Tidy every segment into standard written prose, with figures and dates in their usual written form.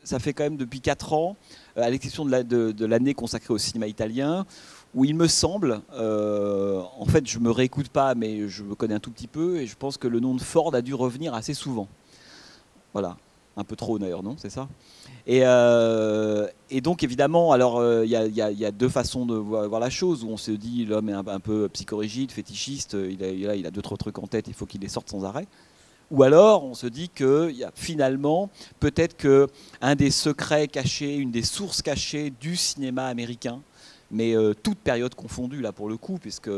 ça fait quand même depuis 4 ans, à l'exception de l'année consacrée au cinéma italien, où il me semble, en fait je me réécoute pas, mais je me connais un tout petit peu, et je pense que le nom de Ford a dû revenir assez souvent. Voilà, un peu trop d'ailleurs, non? C'est ça? Et donc évidemment, alors il y a deux façons de voir la chose, où on se dit l'homme est un peu psychorigide, fétichiste, il a deux trois trucs en tête, il faut qu'il les sorte sans arrêt. Ou alors on se dit que finalement, peut-être qu'un des secrets cachés, une des sources cachées du cinéma américain, mais toute période confondue là pour le coup, puisque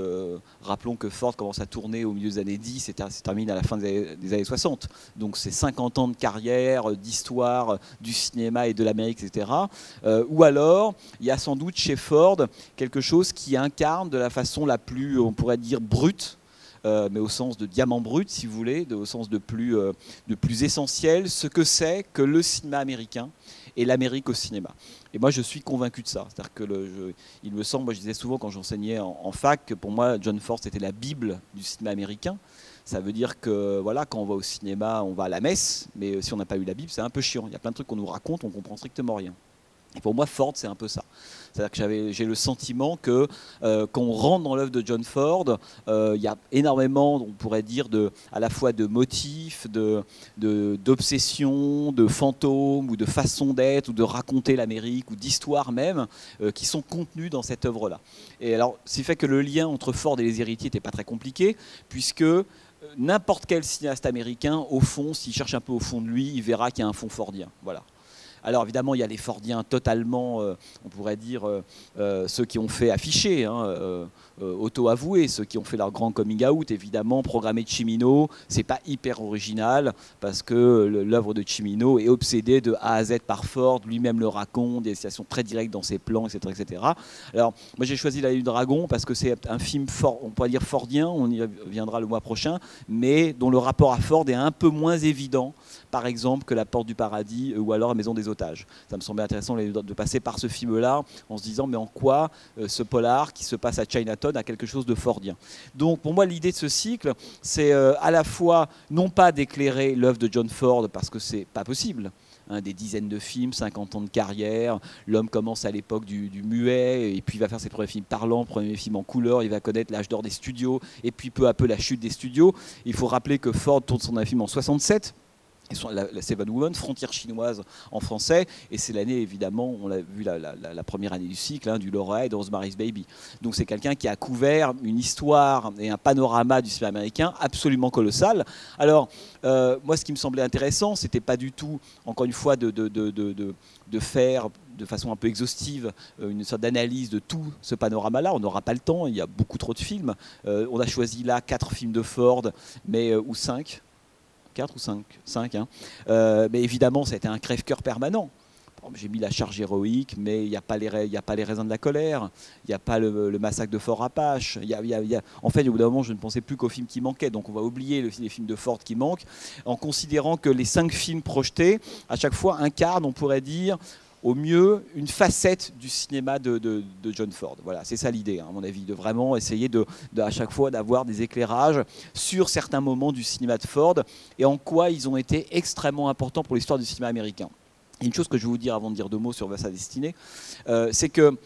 rappelons que Ford commence à tourner au milieu des années 10 et se termine à la fin des années 60. Donc c'est 50 ans de carrière, d'histoire du cinéma et de l'Amérique, etc. Ou alors, il y a sans doute chez Ford quelque chose qui incarne de la façon la plus, on pourrait dire, brute, mais au sens de diamant brut, si vous voulez, au sens de plus essentiel, ce que c'est que le cinéma américain et l'Amérique au cinéma. Et moi, je suis convaincu de ça. C'est-à-dire que il me semble, moi je disais souvent quand j'enseignais en fac, que pour moi, John Ford, c'était la Bible du cinéma américain. Ça veut dire que voilà, quand on va au cinéma, on va à la messe, mais si on n'a pas eu la Bible, c'est un peu chiant. Il y a plein de trucs qu'on nous raconte, on ne comprend strictement rien. Et pour moi, Ford, c'est un peu ça. C'est-à-dire que j'ai le sentiment que quand on rentre dans l'œuvre de John Ford, il y a énormément, on pourrait dire, à la fois de motifs, d'obsessions, de fantômes, ou de façons d'être, ou de raconter l'Amérique, ou d'histoire même, qui sont contenus dans cette œuvre-là. Et alors, c'est fait que le lien entre Ford et les héritiers n'était pas très compliqué, puisque n'importe quel cinéaste américain, au fond, s'il cherche un peu au fond de lui, il verra qu'il y a un fond fordien. Voilà. Alors évidemment, il y a les Fordiens totalement, on pourrait dire, ceux qui ont fait afficher, hein, auto-avoués, ceux qui ont fait leur grand coming out, évidemment, programmé de Cimino, c'est pas hyper original, parce que l'œuvre de Cimino est obsédée de A à Z par Ford, lui-même le raconte, des citations très directes dans ses plans, etc. etc. Alors, moi j'ai choisi La Nuit du Dragon, parce que c'est un film, on pourrait dire fordien, on y reviendra le mois prochain, mais dont le rapport à Ford est un peu moins évident, par exemple, que La Porte du Paradis, ou alors La Maison des Otages. Ça me semblait intéressant de passer par ce film-là en se disant mais en quoi ce polar qui se passe à Chinatown a quelque chose de fordien. Donc pour moi l'idée de ce cycle c'est à la fois non pas d'éclairer l'œuvre de John Ford parce que c'est pas possible. Hein, des dizaines de films, 50 ans de carrière, l'homme commence à l'époque du muet et puis il va faire ses premiers films parlants, premiers films en couleur, il va connaître l'âge d'or des studios et puis peu à peu la chute des studios. Il faut rappeler que Ford tourne son film en 67. La Seven Women, Frontière chinoise en français, et c'est l'année évidemment, on l'a vu la première année du cycle, hein, du Laura et de Rosemary's Baby. Donc c'est quelqu'un qui a couvert une histoire et un panorama du cinéma américain absolument colossal. Alors moi ce qui me semblait intéressant, c'était pas du tout, encore une fois, de faire de façon un peu exhaustive une sorte d'analyse de tout ce panorama-là. On n'aura pas le temps, il y a beaucoup trop de films. On a choisi là 4 films de Ford, mais ou 5. 4 ou 5, 5 hein. Mais évidemment, ça a été un crève-cœur permanent. J'ai mis La Charge héroïque, mais il n'y a pas les raisins de la colère, il n'y a pas le massacre de Fort Apache. En fait, au bout d'un moment, je ne pensais plus qu'aux films qui manquaient, donc on va oublier les films de Ford qui manquent, en considérant que les 5 films projetés, à chaque fois, incarnent, on pourrait dire, au mieux, une facette du cinéma de John Ford. Voilà, c'est ça l'idée, hein, à mon avis, de vraiment essayer à chaque fois d'avoir des éclairages sur certains moments du cinéma de Ford et en quoi ils ont été extrêmement importants pour l'histoire du cinéma américain. Et une chose que je vais vous dire avant de dire 2 mots sur Sa Destinée, c'est que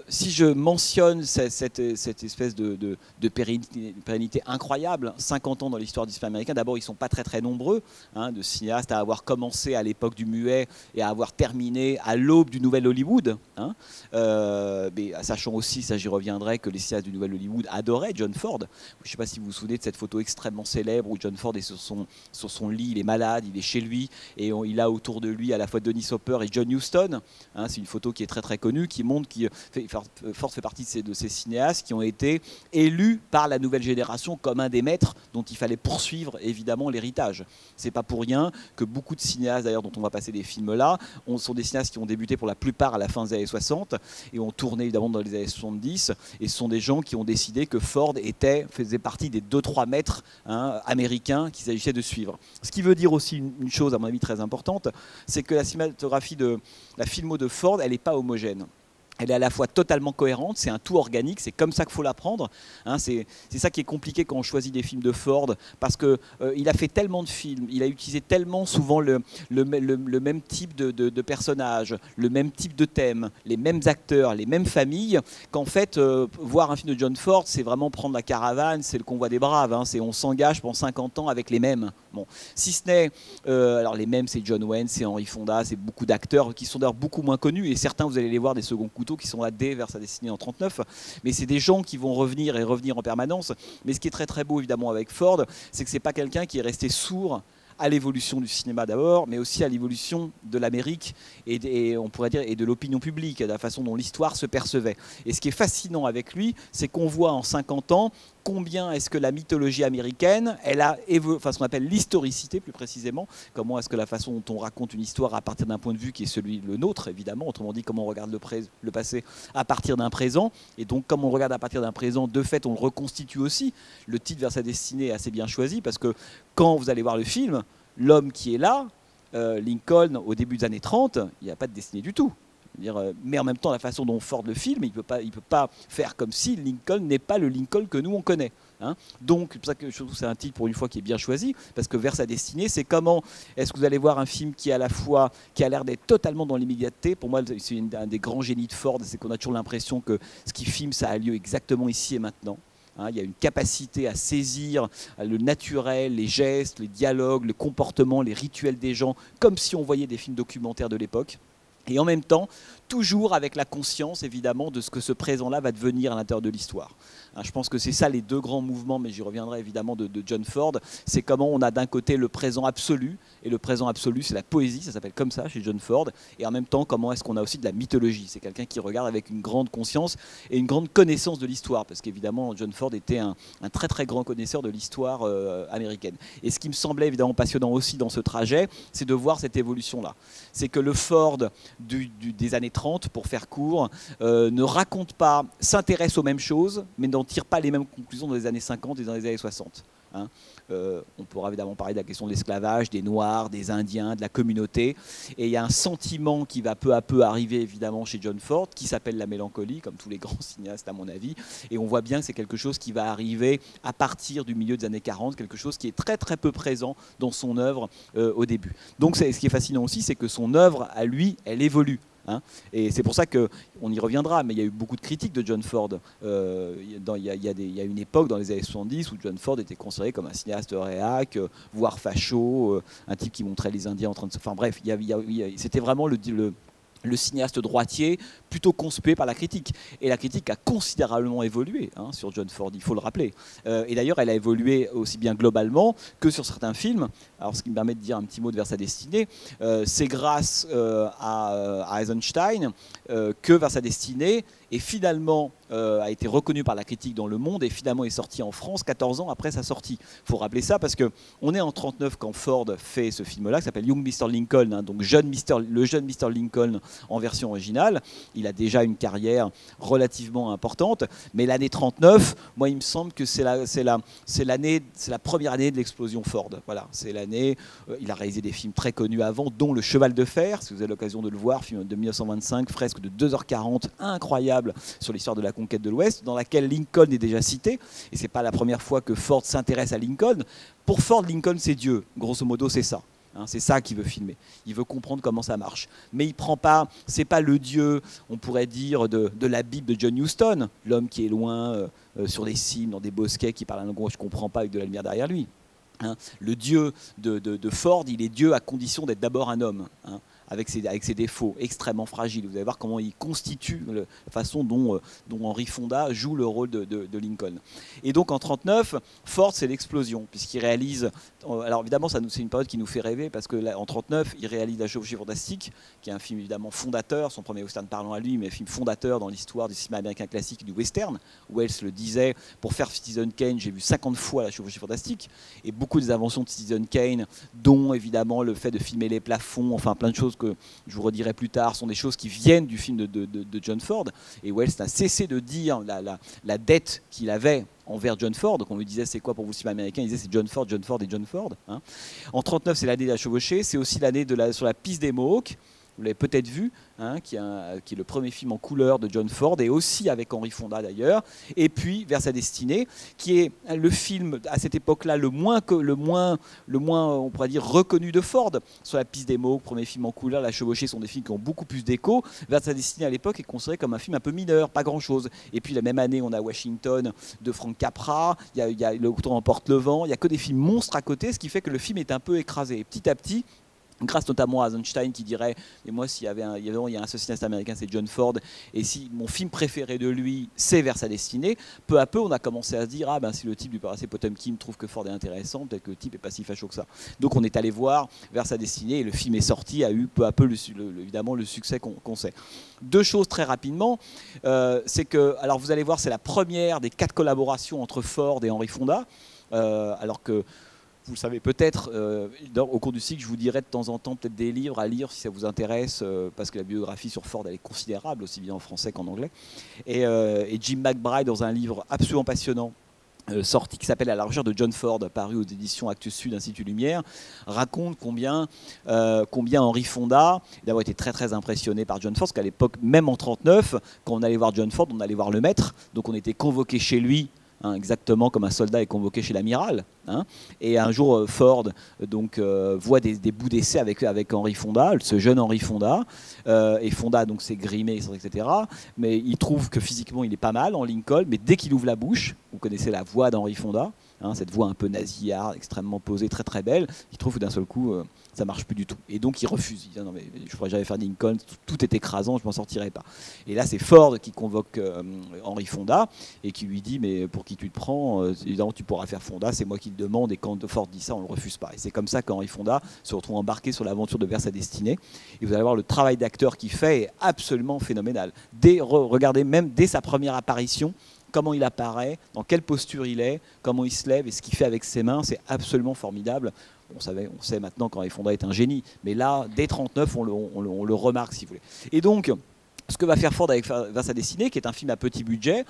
si je mentionne cette espèce de pérennité incroyable, 50 ans dans l'histoire du cinéma américain, d'abord ils ne sont pas très très nombreux, hein, de cinéastes à avoir commencé à l'époque du muet et à avoir terminé à l'aube du nouvel Hollywood, hein, mais sachant aussi, ça j'y reviendrai, que les cinéastes du nouvel Hollywood adoraient John Ford. Je ne sais pas si vous vous souvenez de cette photo extrêmement célèbre où John Ford est sur son lit, il est malade, il est chez lui et il a autour de lui à la fois Dennis Hopper et John Huston, hein, c'est une photo qui est très très connue, qui montre que Ford fait partie de ces cinéastes qui ont été élus par la nouvelle génération comme un des maîtres dont il fallait poursuivre évidemment l'héritage. C'est pas pour rien que beaucoup de cinéastes d'ailleurs dont on va passer des films là sont des cinéastes qui ont débuté pour la plupart à la fin des années 60 et ont tourné évidemment dans les années 70 et ce sont des gens qui ont décidé que Ford faisait partie des 2-3 maîtres, hein, américains qu'il s'agissait de suivre. Ce qui veut dire aussi une chose à mon avis très importante, c'est que la cinématographie la filmo de Ford, elle n'est pas homogène. Elle est à la fois totalement cohérente, c'est un tout organique, c'est comme ça qu'il faut la prendre. Hein, c'est ça qui est compliqué quand on choisit des films de Ford, parce qu'il a fait tellement de films, il a utilisé tellement souvent le même type de personnages, le même type de thème, les mêmes acteurs, les mêmes familles, qu'en fait, voir un film de John Ford, c'est vraiment prendre la caravane, c'est le convoi des braves, hein, on s'engage pendant 50 ans avec les mêmes. Bon, si ce n'est, alors les mêmes, c'est John Wayne, c'est Henry Fonda, c'est beaucoup d'acteurs qui sont d'ailleurs beaucoup moins connus, et certains, vous allez les voir des seconds coups qui sont là dès vers sa destinée en 39, mais c'est des gens qui vont revenir et revenir en permanence. Mais ce qui est très très beau évidemment avec Ford, c'est que c'est pas quelqu'un qui est resté sourd à l'évolution du cinéma d'abord, mais aussi à l'évolution de l'Amérique et on pourrait dire et de l'opinion publique, de la façon dont l'histoire se percevait. Et ce qui est fascinant avec lui, c'est qu'on voit en 50 ans combien est-ce que la mythologie américaine, elle a enfin, ce qu'on appelle l'historicité plus précisément, comment est-ce que la façon dont on raconte une histoire à partir d'un point de vue qui est celui le nôtre évidemment, autrement dit comment on regarde le passé à partir d'un présent, et donc comme on regarde à partir d'un présent, de fait on le reconstitue aussi. Le titre Vers sa destinée est assez bien choisi parce que quand vous allez voir le film, l'homme qui est là, Lincoln au début des années 30, il n'y a pas de destinée du tout. Mais en même temps, la façon dont Ford le filme, il ne peut pas faire comme si Lincoln n'est pas le Lincoln que nous on connaît. Hein. Donc, c'est pour ça que je trouve que c'est un titre pour une fois qui est bien choisi, parce que Vers sa destinée, c'est comment est-ce que vous allez voir un film qui à la fois qui a l'air d'être totalement dans l'immédiateté. Pour moi, c'est un des grands génies de Ford, c'est qu'on a toujours l'impression que ce qu'il filme, ça a lieu exactement ici et maintenant. Hein, il y a une capacité à saisir le naturel, les gestes, les dialogues, le comportement, les rituels des gens, comme si on voyait des films documentaires de l'époque. Et en même temps, toujours avec la conscience, évidemment, de ce que ce présent-là va devenir à l'intérieur de l'histoire. Hein, je pense que c'est ça les deux grands mouvements, mais j'y reviendrai évidemment, de John Ford. C'est comment on a d'un côté le présent absolu, et le présent absolu, c'est la poésie, ça s'appelle comme ça chez John Ford, et en même temps, comment est-ce qu'on a aussi de la mythologie. C'est quelqu'un qui regarde avec une grande conscience et une grande connaissance de l'histoire, parce qu'évidemment, John Ford était un très très grand connaisseur de l'histoire américaine. Et ce qui me semblait évidemment passionnant aussi dans ce trajet, c'est de voir cette évolution-là. C'est que le Ford des années 30, pour faire court, ne raconte pas, s'intéresse aux mêmes choses, mais n'en tire pas les mêmes conclusions dans les années 50 et dans les années 60. Hein. On pourra évidemment parler de la question de l'esclavage, des Noirs, des Indiens, de la communauté. Et il y a un sentiment qui va peu à peu arriver évidemment chez John Ford, qui s'appelle la mélancolie, comme tous les grands cinéastes à mon avis. Et on voit bien que c'est quelque chose qui va arriver à partir du milieu des années 40, quelque chose qui est très très peu présent dans son œuvre au début. Donc ce qui est fascinant aussi, c'est que son œuvre, à lui, elle évolue. Hein, et c'est pour ça qu'on y reviendra, mais il y a eu beaucoup de critiques de John Ford. Il y a une époque dans les années 70 où John Ford était considéré comme un cinéaste réac, voire facho, un type qui montrait les Indiens en train de se... Enfin bref, c'était vraiment le cinéaste droitier, plutôt conspué par la critique. Et la critique a considérablement évolué sur John Ford, il faut le rappeler. Et d'ailleurs, elle a évolué aussi bien globalement que sur certains films. Alors, ce qui me permet de dire un petit mot de Vers sa destinée, c'est grâce à Eisenstein que Vers sa destinée et finalement a été reconnu par la critique dans le monde et finalement est sorti en France 14 ans après sa sortie. Il faut rappeler ça parce qu'on est en 39 quand Ford fait ce film-là qui s'appelle Young Mr. Lincoln, donc le jeune Mr. Lincoln en version originale. Il a déjà une carrière relativement importante, mais l'année 39, moi il me semble que c'est la première année de l'explosion Ford. Voilà, c'est l'année, il a réalisé des films très connus avant, dont Le Cheval de Fer, si vous avez l'occasion de le voir, film de 1925, fresque de 2h40, incroyable, sur l'histoire de la conquête de l'Ouest, dans laquelle Lincoln est déjà cité, et c'est pas la première fois que Ford s'intéresse à Lincoln. Pour Ford, Lincoln c'est Dieu, grosso modo c'est ça. C'est ça qu'il veut filmer. Il veut comprendre comment ça marche. Mais il prend pas, c'est pas le Dieu, on pourrait dire, de la Bible de John Huston, l'homme qui est loin, sur des cimes, dans des bosquets, qui parle un langage que je ne comprends pas avec de la lumière derrière lui. Le Dieu de Ford, il est Dieu à condition d'être d'abord un homme. Avec ses défauts extrêmement fragiles. Vous allez voir comment il constitue la façon dont Henry Fonda joue le rôle de Lincoln. Et donc en 1939, Ford, c'est l'explosion, puisqu'il réalise... Alors évidemment, c'est une période qui nous fait rêver, parce qu'en 1939, il réalise La Chevauchée Fantastique, qui est un film évidemment fondateur, son premier western parlant à lui, mais un film fondateur dans l'histoire du cinéma américain classique du western. Wells le disait, pour faire Citizen Kane, j'ai vu 50 fois La Chevauchée Fantastique, et beaucoup des inventions de Citizen Kane, dont évidemment le fait de filmer les plafonds, enfin plein de choses que je vous redirai plus tard, sont des choses qui viennent du film de John Ford. Et Wells n'a cessé de dire la dette qu'il avait envers John Ford. Donc on lui disait c'est quoi pour vous le cinéma américain, il disait c'est John Ford, John Ford et John Ford. En 1939, c'est l'année de La Chevauchée, c'est aussi l'année sur la piste des Mohawks, vous l'avez peut-être vu, hein, qui est le premier film en couleur de John Ford, et aussi avec Henry Fonda d'ailleurs, et puis Vers sa destinée, qui est le film à cette époque-là le moins, on pourrait dire, reconnu de Ford. Sur La piste des mots, premier film en couleur, La chevauchée sont des films qui ont beaucoup plus d'écho. Vers sa destinée à l'époque est considéré comme un film un peu mineur, pas grand-chose. Et puis la même année, on a Washington de Frank Capra, il y a Le Temps emporte le vent, il n'y a que des films monstres à côté, ce qui fait que le film est un peu écrasé. Et petit à petit, grâce notamment à Eisenstein qui dirait, mais moi s'il y avait il y a un cinéaste américain, c'est John Ford, et si mon film préféré de lui c'est Vers sa destinée, peu à peu on a commencé à se dire, ah ben si le type du paraissait Potemkin trouve que Ford est intéressant, peut-être que le type est pas si facho que ça. Donc on est allé voir Vers sa destinée, et le film est sorti, a eu peu à peu évidemment le succès qu'on sait. Deux choses très rapidement, c'est que, alors vous allez voir, c'est la première des 4 collaborations entre Ford et Henry Fonda, alors que vous le savez peut-être, au cours du cycle, je vous dirai de temps en temps peut-être des livres à lire si ça vous intéresse, parce que la biographie sur Ford elle est considérable, aussi bien en français qu'en anglais. Et Jim McBride, dans un livre absolument passionnant, sorti, qui s'appelle À la recherche de John Ford, paru aux éditions Actes Sud, Institut Lumière, raconte combien Henry Fonda, d'avoir été très très impressionné par John Ford, parce qu'à l'époque, même en 1939, quand on allait voir John Ford, on allait voir le maître, donc on était convoqué chez lui, hein, exactement comme un soldat est convoqué chez l'amiral. Hein. Et un jour, Ford voit des bouts d'essai avec Henry Fonda, ce jeune Henry Fonda, et Fonda donc s'est grimé, etc. Mais il trouve que physiquement il est pas mal en Lincoln, mais dès qu'il ouvre la bouche, vous connaissez la voix d'Henry Fonda, hein, cette voix un peu nasillarde, extrêmement posée, très très belle, il trouve que d'un seul coup ça marche plus du tout. Et donc il refuse, il dit non mais je pourrais jamais faire Lincoln, tout est écrasant, je m'en sortirai pas. Et là c'est Ford qui convoque Henry Fonda et qui lui dit mais pour qui tu te prends, évidemment tu pourras faire Fonda, c'est moi qui le demande, et quand Ford dit ça on le refuse pas. Et c'est comme ça qu'Henry Fonda se retrouve embarqué sur l'aventure de Vers sa destinée. Et vous allez voir le travail d'acteur qu'il fait est absolument phénoménal. Regardez même dès sa première apparition, comment il apparaît, dans quelle posture il est, comment il se lève et ce qu'il fait avec ses mains, c'est absolument formidable. On sait maintenant qu'Henry Fonda est un génie, mais là, dès 1939, on le remarque, si vous voulez. Et donc, ce que va faire Ford avec Vers sa destinée, qui est un film à petit budget,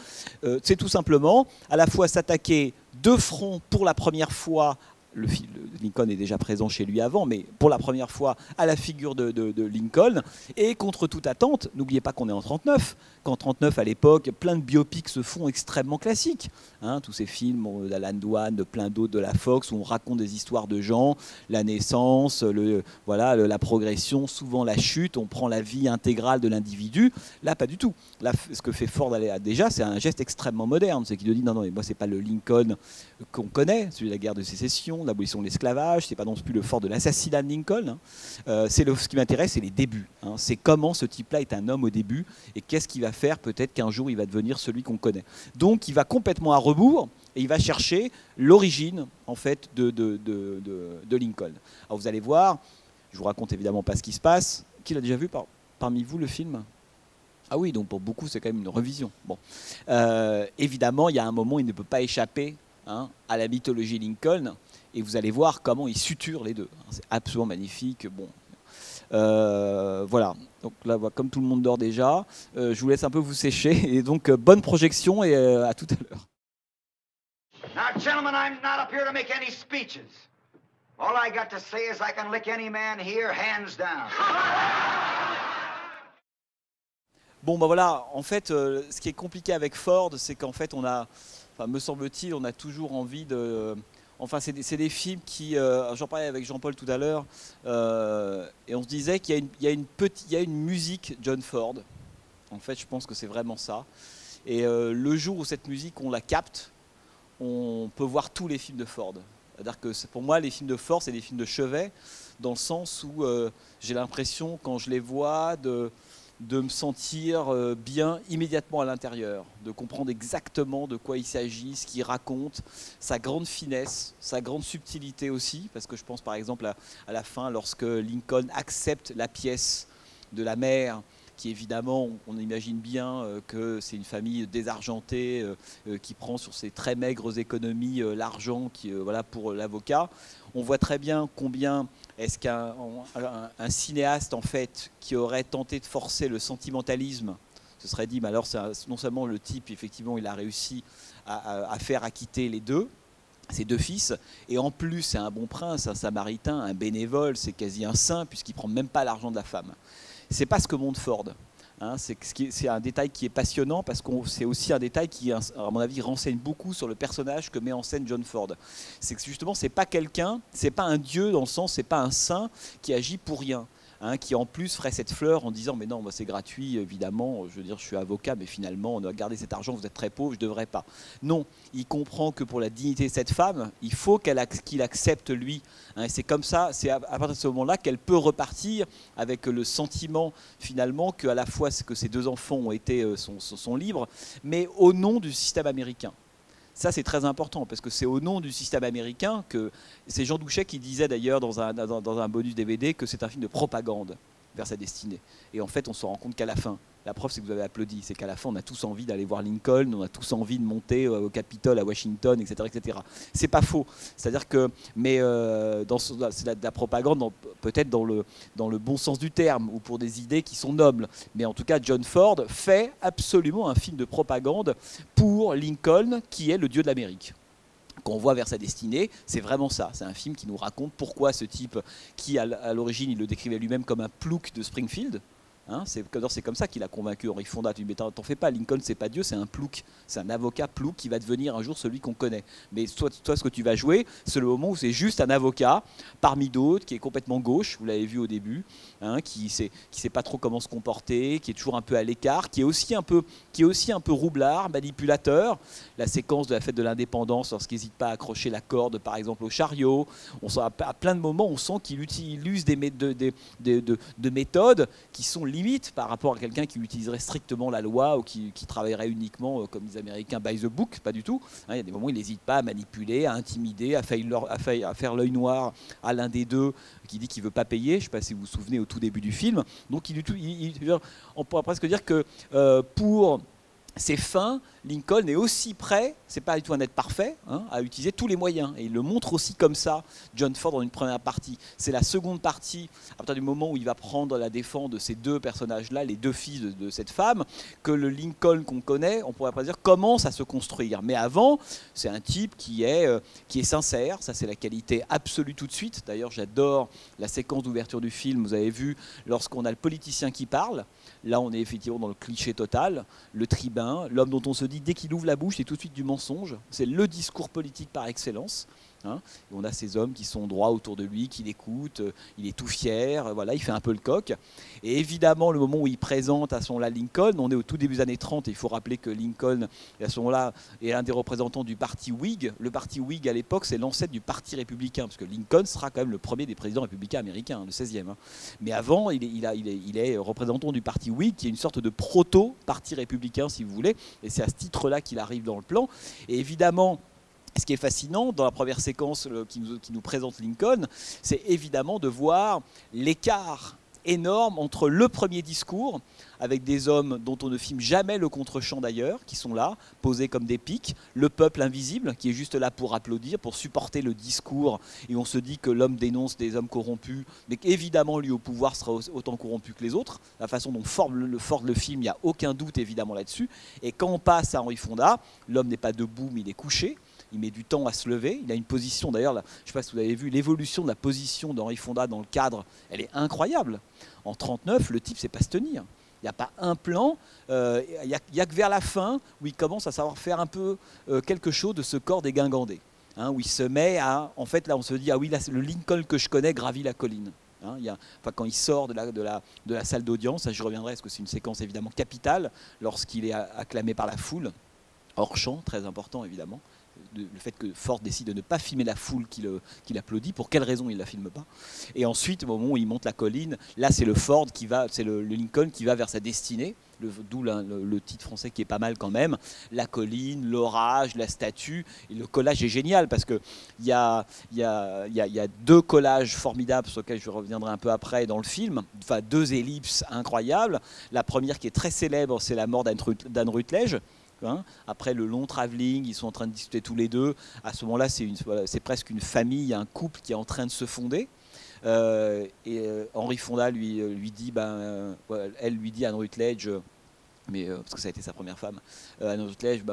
c'est tout simplement à la fois s'attaquer de front pour la première fois. Lincoln est déjà présent chez lui avant, mais pour la première fois à la figure de Lincoln, et contre toute attente, n'oubliez pas qu'on est en 1939, qu'en 1939 à l'époque, plein de biopics se font extrêmement classiques. Hein, tous ces films d'Alan Dwan, de plein d'autres de la Fox, où on raconte des histoires de gens, la naissance, la progression, souvent la chute, on prend la vie intégrale de l'individu. Là, pas du tout. Là, ce que fait Ford déjà, c'est un geste extrêmement moderne, c'est qu'il nous dit non, mais moi, c'est pas le Lincoln qu'on connaît, celui de la guerre de sécession, l'abolition de l'esclavage, c'est pas non plus le Ford de l'assassinat de Lincoln. Hein. Ce qui m'intéresse, c'est les débuts. Hein. C'est comment ce type-là est un homme au début et qu'est-ce qu'il va faire, peut-être qu'un jour il va devenir celui qu'on connaît. Donc il va complètement à rebours et il va chercher l'origine en fait de Lincoln. Alors vous allez voir, je vous raconte évidemment pas ce qui se passe. Qui l'a déjà vu parmi vous le film ? Ah oui, donc pour beaucoup c'est quand même une revision. Bon, évidemment il y a un moment où il ne peut pas échapper à la mythologie Lincoln, et vous allez voir comment il suture les deux. C'est absolument magnifique. Bon, voilà. Donc là, comme tout le monde dort déjà, je vous laisse un peu vous sécher, et donc bonne projection et à tout à l'heure. Now, gentlemen, I'm not up here to make any speeches. All I got to say is I can lick any man here, hands down. Bon, ben voilà, en fait, ce qui est compliqué avec Ford, c'est qu'en fait, me semble-t-il, on a toujours envie de... Enfin, c'est des films qui... j'en parlais avec Jean-Paul tout à l'heure, et on se disait qu'il y a une musique John Ford. En fait, je pense que c'est vraiment ça. Et le jour où cette musique, on la capte, on peut voir tous les films de Ford. C'est-à-dire que pour moi, les films de Ford, c'est des films de chevet, dans le sens où j'ai l'impression, quand je les vois, de me sentir bien immédiatement à l'intérieur, de comprendre exactement de quoi il s'agit, ce qu'il raconte, sa grande finesse, sa grande subtilité aussi, parce que je pense par exemple à la fin, lorsque Lincoln accepte la pièce de la mère, qui évidemment, on imagine bien que c'est une famille désargentée qui prend sur ses très maigres économies l'argent pour l'avocat. On voit très bien combien est-ce qu'un cinéaste en fait qui aurait tenté de forcer le sentimentalisme se serait dit, mais alors non seulement le type effectivement il a réussi à faire acquitter ses deux fils, et en plus c'est un bon prince, un samaritain, un bénévole, c'est quasi un saint puisqu'il ne prend même pas l'argent de la femme. c'est pas ce que montre Ford. Hein, c'est un détail qui est passionnant parce que c'est aussi un détail qui, à mon avis, renseigne beaucoup sur le personnage que met en scène John Ford. C'est que justement, c'est pas quelqu'un, c'est pas un dieu dans le sens, c'est pas un saint qui agit pour rien. Hein, qui en plus ferait cette fleur en disant mais non, moi c'est gratuit, évidemment, je veux dire je suis avocat, mais finalement on doit garder cet argent, vous êtes très pauvre, je ne devrais pas. Non, il comprend que pour la dignité de cette femme, il faut qu'il accepte lui. Hein, et c'est comme ça, c'est à partir de ce moment-là qu'elle peut repartir avec le sentiment finalement qu'à la fois que ses deux enfants sont libres, mais au nom du système américain. Ça, c'est très important, parce que c'est au nom du système américain que... C'est Jean Douchet qui disait d'ailleurs dans un bonus DVD que c'est un film de propagande vers sa destinée. Et en fait, on se rend compte qu'à la fin, la preuve, c'est que vous avez applaudi, c'est qu'à la fin, on a tous envie d'aller voir Lincoln, on a tous envie de monter au Capitole, à Washington, etc. etc. C'est pas faux. C'est-à-dire que... Mais c'est de la propagande, peut-être dans le bon sens du terme, ou pour des idées qui sont nobles. Mais en tout cas, John Ford fait absolument un film de propagande pour Lincoln, qui est le dieu de l'Amérique. Qu'on voit vers sa destinée, c'est vraiment ça. C'est un film qui nous raconte pourquoi ce type, qui à l'origine, il le décrivait lui-même comme un plouc de Springfield, hein, c'est comme ça qu'il a convaincu Henry Fonda. Tu dis, mais t'en fais pas, Lincoln, c'est pas Dieu, c'est un plouc. C'est un avocat plouc qui va devenir un jour celui qu'on connaît. Mais toi, ce que tu vas jouer, c'est le moment où c'est juste un avocat, parmi d'autres, qui est complètement gauche, vous l'avez vu au début, hein, qui sait pas trop comment se comporter, qui est toujours un peu à l'écart, qui est aussi un peu roublard, manipulateur. La séquence de la fête de l'indépendance, lorsqu'il n'hésite pas à accrocher la corde, par exemple, au chariot, à plein de moments, on sent qu'il use des méthodes qui sont limites par rapport à quelqu'un qui utiliserait strictement la loi ou qui travaillerait uniquement, comme les Américains, by the book, pas du tout. Hein, il y a des moments où il n'hésite pas à manipuler, à intimider, à faire l'œil noir à l'un des deux qui dit qu'il ne veut pas payer. Je ne sais pas si vous vous souvenez au tout début du film. Donc on pourrait presque dire que pour ses fins, Lincoln est aussi prêt, c'est pas du tout un être parfait, hein, à utiliser tous les moyens. Et il le montre aussi comme ça, John Ford, dans une première partie. C'est la seconde partie, à partir du moment où il va prendre la défense de ces deux personnages-là, les deux fils de cette femme, que le Lincoln qu'on connaît, on pourrait pas dire, commence à se construire. Mais avant, c'est un type qui est sincère, ça c'est la qualité absolue tout de suite. D'ailleurs, j'adore la séquence d'ouverture du film, vous avez vu, lorsqu'on a le politicien qui parle, là on est effectivement dans le cliché total, le tribun, l'homme dont on se dit dès qu'il ouvre la bouche, c'est tout de suite du mensonge. C'est le discours politique par excellence. Hein. Et on a ces hommes qui sont droits autour de lui, qui l'écoutent, il est tout fier, voilà, il fait un peu le coq. Et évidemment, le moment où il présente à ce moment-là Lincoln, on est au tout début des années 30, et il faut rappeler que Lincoln, à ce moment-là, est un des représentants du parti Whig. Le parti Whig, à l'époque, c'est l'ancêtre du parti républicain, parce que Lincoln sera quand même le premier des présidents républicains américains, le 16e. Hein. Mais avant, il est représentant du parti Whig, qui est une sorte de proto-parti républicain, si vous voulez, et c'est à ce titre-là qu'il arrive dans le plan. Et évidemment, ce qui est fascinant dans la première séquence qui nous présente Lincoln, c'est évidemment de voir l'écart énorme entre le premier discours, avec des hommes dont on ne filme jamais le contre-champ d'ailleurs, qui sont là, posés comme des pics, le peuple invisible, qui est juste là pour applaudir, pour supporter le discours, et on se dit que l'homme dénonce des hommes corrompus, mais qu'évidemment lui au pouvoir sera autant corrompu que les autres, la façon dont Ford le film, il n'y a aucun doute évidemment là-dessus, et quand on passe à Henry Fonda, l'homme n'est pas debout mais il est couché, il met du temps à se lever, il a une position, d'ailleurs, je ne sais pas si vous avez vu, l'évolution de la position d'Henry Fonda dans le cadre, elle est incroyable. En 1939, le type ne sait pas se tenir. Il n'y a pas un plan, il n'y a que vers la fin où il commence à savoir faire un peu quelque chose de ce corps dégingandé. Hein, où il se met à... En fait, là, on se dit, ah oui, là, c'est le Lincoln que je connais gravit la colline. Hein, quand il sort de la salle d'audience, je reviendrai, parce que c'est une séquence évidemment capitale, lorsqu'il est acclamé par la foule, hors champ, très important évidemment. Le fait que Ford décide de ne pas filmer la foule qui applaudit, pour quelle raison il ne la filme pas. Et ensuite, au moment où il monte la colline, là c'est le Ford qui va, c'est le Lincoln qui va vers sa destinée, d'où le titre français qui est pas mal quand même, la colline, l'orage, la statue, et le collage est génial parce qu'il y a deux collages formidables sur lesquels je reviendrai un peu après dans le film, enfin deux ellipses incroyables. La première qui est très célèbre, c'est la mort d'Anne Rutledge. Hein, après le long travelling, ils sont en train de discuter tous les deux. À ce moment-là, c'est presque une famille, un couple qui est en train de se fonder. Et Henry Fonda lui dit, elle lui dit à Anne Rutledge, mais parce que ça a été sa première femme. Anne Rutledge,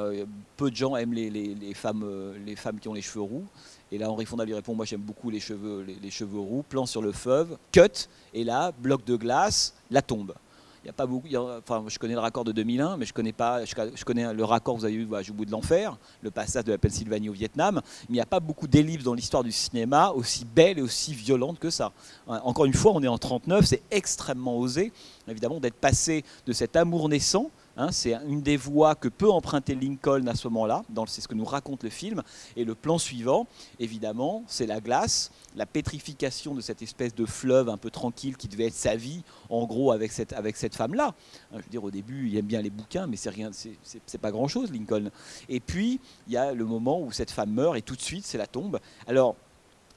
peu de gens aiment les femmes qui ont les cheveux roux. Et là, Henri Fonda lui répond, moi j'aime beaucoup les cheveux roux, plan sur le fleuve, cut, et là, bloc de glace, la tombe. Il y a pas beaucoup, enfin, je connais le raccord de 2001, mais je connais le raccord, vous avez vu, au bout de l'enfer, le passage de la Pennsylvanie au Vietnam, mais il n'y a pas beaucoup d'ellipses dans l'histoire du cinéma aussi belle et aussi violente que ça. Encore une fois, on est en 39, c'est extrêmement osé, évidemment, d'être passé de cet amour naissant. C'est une des voies que peut emprunter Lincoln à ce moment-là, c'est ce que nous raconte le film. Et le plan suivant, évidemment, c'est la glace, la pétrification de cette espèce de fleuve un peu tranquille qui devait être sa vie, en gros, avec cette femme-là. Je veux dire, au début, il aime bien les bouquins, mais c'est pas grand-chose, Lincoln. Et puis, il y a le moment où cette femme meurt, et tout de suite, c'est la tombe. Alors,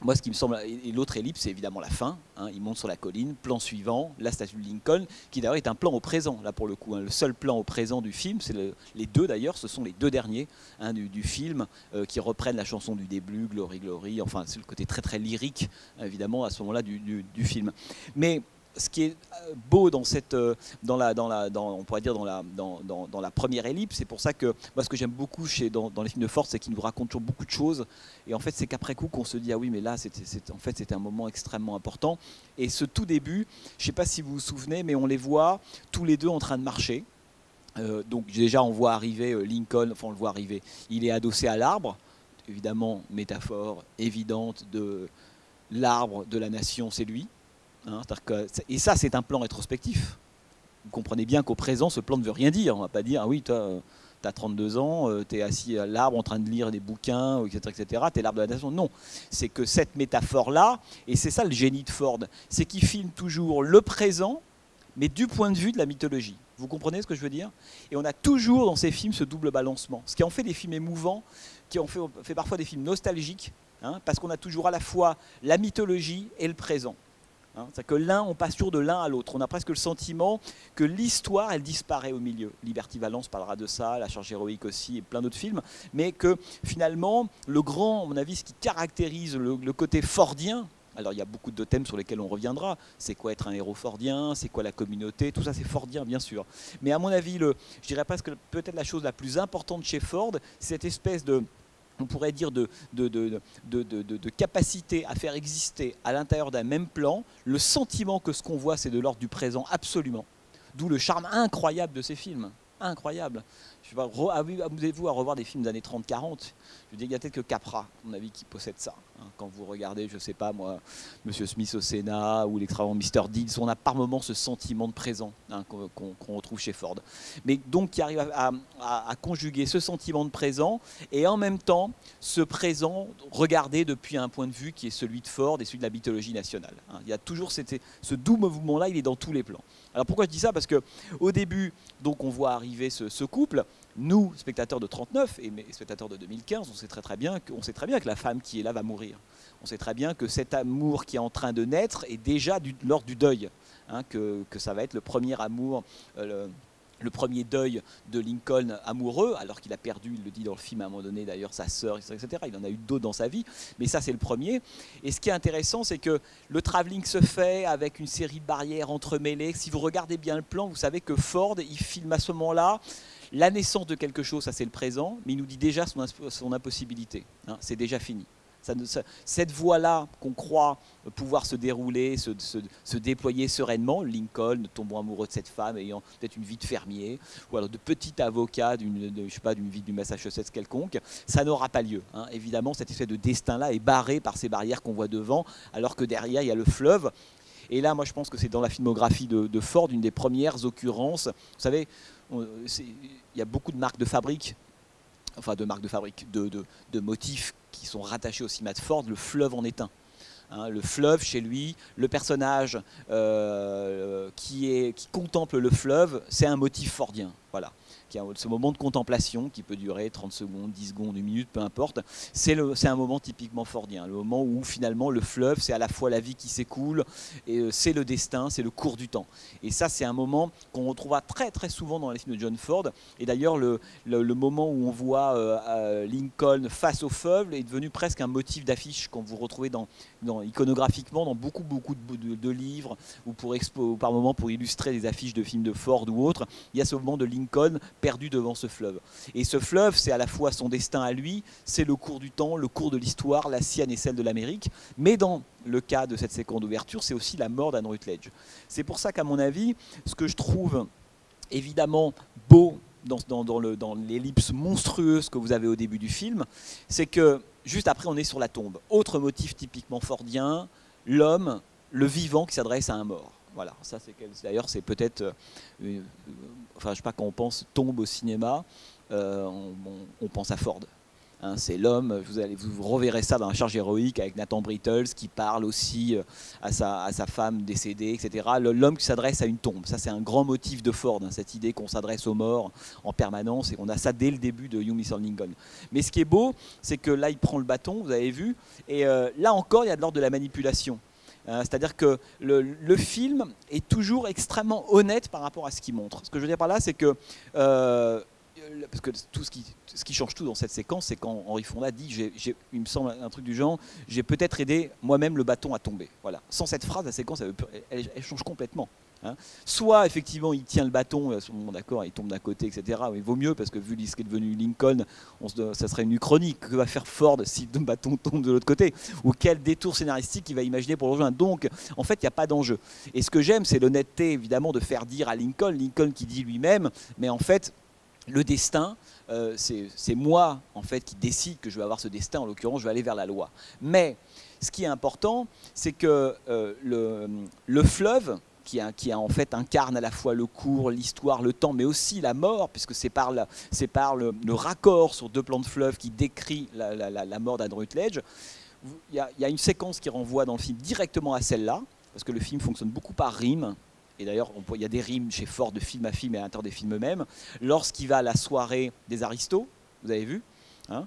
moi, ce qui me semble, et l'autre ellipse, c'est évidemment la fin. Il monte sur la colline, plan suivant, la statue de Lincoln, qui d'ailleurs est un plan au présent, là pour le coup. Le seul plan au présent du film, c'est les deux d'ailleurs, ce sont les deux derniers du film qui reprennent la chanson du début, Glory Glory. Enfin, c'est le côté très très lyrique, évidemment, à ce moment-là du film. Mais ce qui est beau dans la première ellipse, c'est pour ça que moi ce que j'aime beaucoup dans les films de Ford, c'est qu'ils nous racontent toujours beaucoup de choses, et en fait c'est qu'après coup qu'on se dit ah oui mais là c'était un moment extrêmement important. Et ce tout début, je ne sais pas si vous vous souvenez, mais on les voit tous les deux en train de marcher. Donc déjà on voit arriver Lincoln, enfin on le voit arriver, il est adossé à l'arbre, évidemment métaphore évidente de l'arbre de la nation, c'est lui. Et ça, c'est un plan rétrospectif. Vous comprenez bien qu'au présent, ce plan ne veut rien dire. On ne va pas dire, ah oui, toi, tu as 32 ans, tu es assis à l'arbre en train de lire des bouquins, etc., tu es l'arbre de la nation. Non, c'est que cette métaphore-là, et c'est ça le génie de Ford, c'est qu'il filme toujours le présent, mais du point de vue de la mythologie. Vous comprenez ce que je veux dire? Et on a toujours dans ces films ce double balancement. Ce qui en fait des films émouvants, qui en fait parfois des films nostalgiques, parce qu'on a toujours à la fois la mythologie et le présent. C'est-à-dire que on passe toujours de l'un à l'autre. On a presque le sentiment que l'histoire, elle disparaît au milieu. Liberty Valance parlera de ça, La Charge héroïque aussi, et plein d'autres films. Mais que finalement, à mon avis, ce qui caractérise le côté fordien, alors il y a beaucoup de thèmes sur lesquels on reviendra. C'est quoi être un héros fordien? C'est quoi la communauté? Tout ça, c'est fordien, bien sûr. Mais à mon avis, je dirais presque peut-être la chose la plus importante chez Ford, c'est cette espèce on pourrait dire de capacité à faire exister à l'intérieur d'un même plan le sentiment que ce qu'on voit c'est de l'ordre du présent absolument. D'où le charme incroyable de ces films. Incroyable. Amusez-vous à revoir des films des années 30-40. Je veux dire, il y a peut-être que Capra, à mon avis, qui possède ça. Quand vous regardez, je ne sais pas moi, Monsieur Smith au Sénat ou l'extravagant Mr. Deeds, on a par moments ce sentiment de présent qu'on retrouve chez Ford. Mais donc qui arrive à conjuguer ce sentiment de présent et en même temps ce présent regardé depuis un point de vue qui est celui de Ford et celui de la mythologie nationale. Il y a toujours ce doux mouvement-là, il est dans tous les plans. Alors pourquoi je dis ça? Parce qu'au début, donc, on voit arriver ce couple. Nous, spectateurs de 39 et spectateurs de 2015, on sait très bien que la femme qui est là va mourir. On sait très bien que cet amour qui est en train de naître est déjà l'ordre du deuil. Que ça va être le premier amour, le premier deuil de Lincoln amoureux, alors qu'il a perdu, il le dit dans le film à un moment donné d'ailleurs, sa sœur, etc. Il en a eu d'autres dans sa vie, mais ça c'est le premier. Et ce qui est intéressant, c'est que le travelling se fait avec une série de barrières entremêlées. Si vous regardez bien le plan, vous savez que Ford, il filme à ce moment-là la naissance de quelque chose, ça c'est le présent, mais il nous dit déjà son impossibilité. C'est déjà fini. Cette voie-là qu'on croit pouvoir se dérouler, se déployer sereinement, Lincoln tombant amoureux de cette femme ayant peut-être une vie de fermier ou alors de petit avocat d'une ville du Massachusetts quelconque, ça n'aura pas lieu. Évidemment, cette espèce de destin-là est barré par ces barrières qu'on voit devant, alors que derrière il y a le fleuve. Et là, moi je pense que c'est dans la filmographie de Ford une des premières occurrences. Vous savez, il y a beaucoup de marques de fabrique, de motifs qui sont rattachés au cinéma de Ford. Le fleuve en est un. Le fleuve, chez lui, le personnage qui contemple le fleuve, c'est un motif fordien. Voilà. ce moment de contemplation qui peut durer 30 secondes, 10 secondes, 1 minute, peu importe. C'est un moment typiquement fordien, le moment où finalement le fleuve, c'est à la fois la vie qui s'écoule, et c'est le destin, c'est le cours du temps. Et ça, c'est un moment qu'on retrouvera très très souvent dans les films de John Ford. Et d'ailleurs, le moment où on voit Lincoln face au fleuve est devenu presque un motif d'affiche qu'on vous retrouvez iconographiquement dans beaucoup de livres ou par moment pour illustrer des affiches de films de Ford ou autres. Il y a ce moment de Lincoln perdu devant ce fleuve. Et ce fleuve, c'est à la fois son destin à lui, c'est le cours du temps, le cours de l'histoire, la sienne et celle de l'Amérique. Mais dans le cas de cette séquence d'ouverture, c'est aussi la mort d'Anne Rutledge. C'est pour ça qu'à mon avis, ce que je trouve évidemment beau dans l'ellipse monstrueuse que vous avez au début du film, c'est que juste après on est sur la tombe. Autre motif typiquement fordien, l'homme, le vivant qui s'adresse à un mort. Voilà, ça d'ailleurs c'est peut-être, enfin je sais pas, quand on pense tombe au cinéma, on pense à Ford. Hein, c'est l'homme, vous reverrez ça dans La charge héroïque avec Nathan Brittles qui parle aussi à sa femme décédée, etc. L'homme qui s'adresse à une tombe, ça c'est un grand motif de Ford, hein, cette idée qu'on s'adresse aux morts en permanence, et on a ça dès le début de You Mr. Lincoln. Mais ce qui est beau, c'est que là il prend le bâton, vous avez vu, et là encore il y a de l'ordre de la manipulation. C'est-à-dire que le film est toujours extrêmement honnête par rapport à ce qu'il montre. Ce que je veux dire par là, c'est que parce que ce qui change tout dans cette séquence, c'est quand Henry Fonda dit, il me semble un truc du genre, j'ai peut-être aidé moi-même le bâton à tomber. Voilà. Sans cette phrase, la séquence, elle change complètement. Hein. Soit effectivement il tient le bâton, d'accord, il tombe d'un côté, etc. Mais il vaut mieux parce que vu ce qui est devenu Lincoln, ça serait une uchronie. Que va faire Ford si le bâton tombe de l'autre côté? Ou quel détour scénaristique il va imaginer pour le rejoindre? Donc en fait il n'y a pas d'enjeu. Et ce que j'aime, c'est l'honnêteté évidemment de faire dire à Lincoln qui dit lui-même, mais en fait le destin, c'est moi en fait qui décide que je vais avoir ce destin. En l'occurrence, je vais aller vers la loi. Mais ce qui est important, c'est que le fleuve, qui en fait incarne à la fois le cours, l'histoire, le temps, mais aussi la mort, puisque c'est par le raccord sur 2 plans de fleuve qui décrit la mort d'Anne Rutledge. Il y a une séquence qui renvoie dans le film directement à celle-là, parce que le film fonctionne beaucoup par rime. Et d'ailleurs, il y a des rimes chez Ford de film à film et à l'intérieur des films eux-mêmes. Lorsqu'il va à la soirée des aristos, vous avez vu, hein,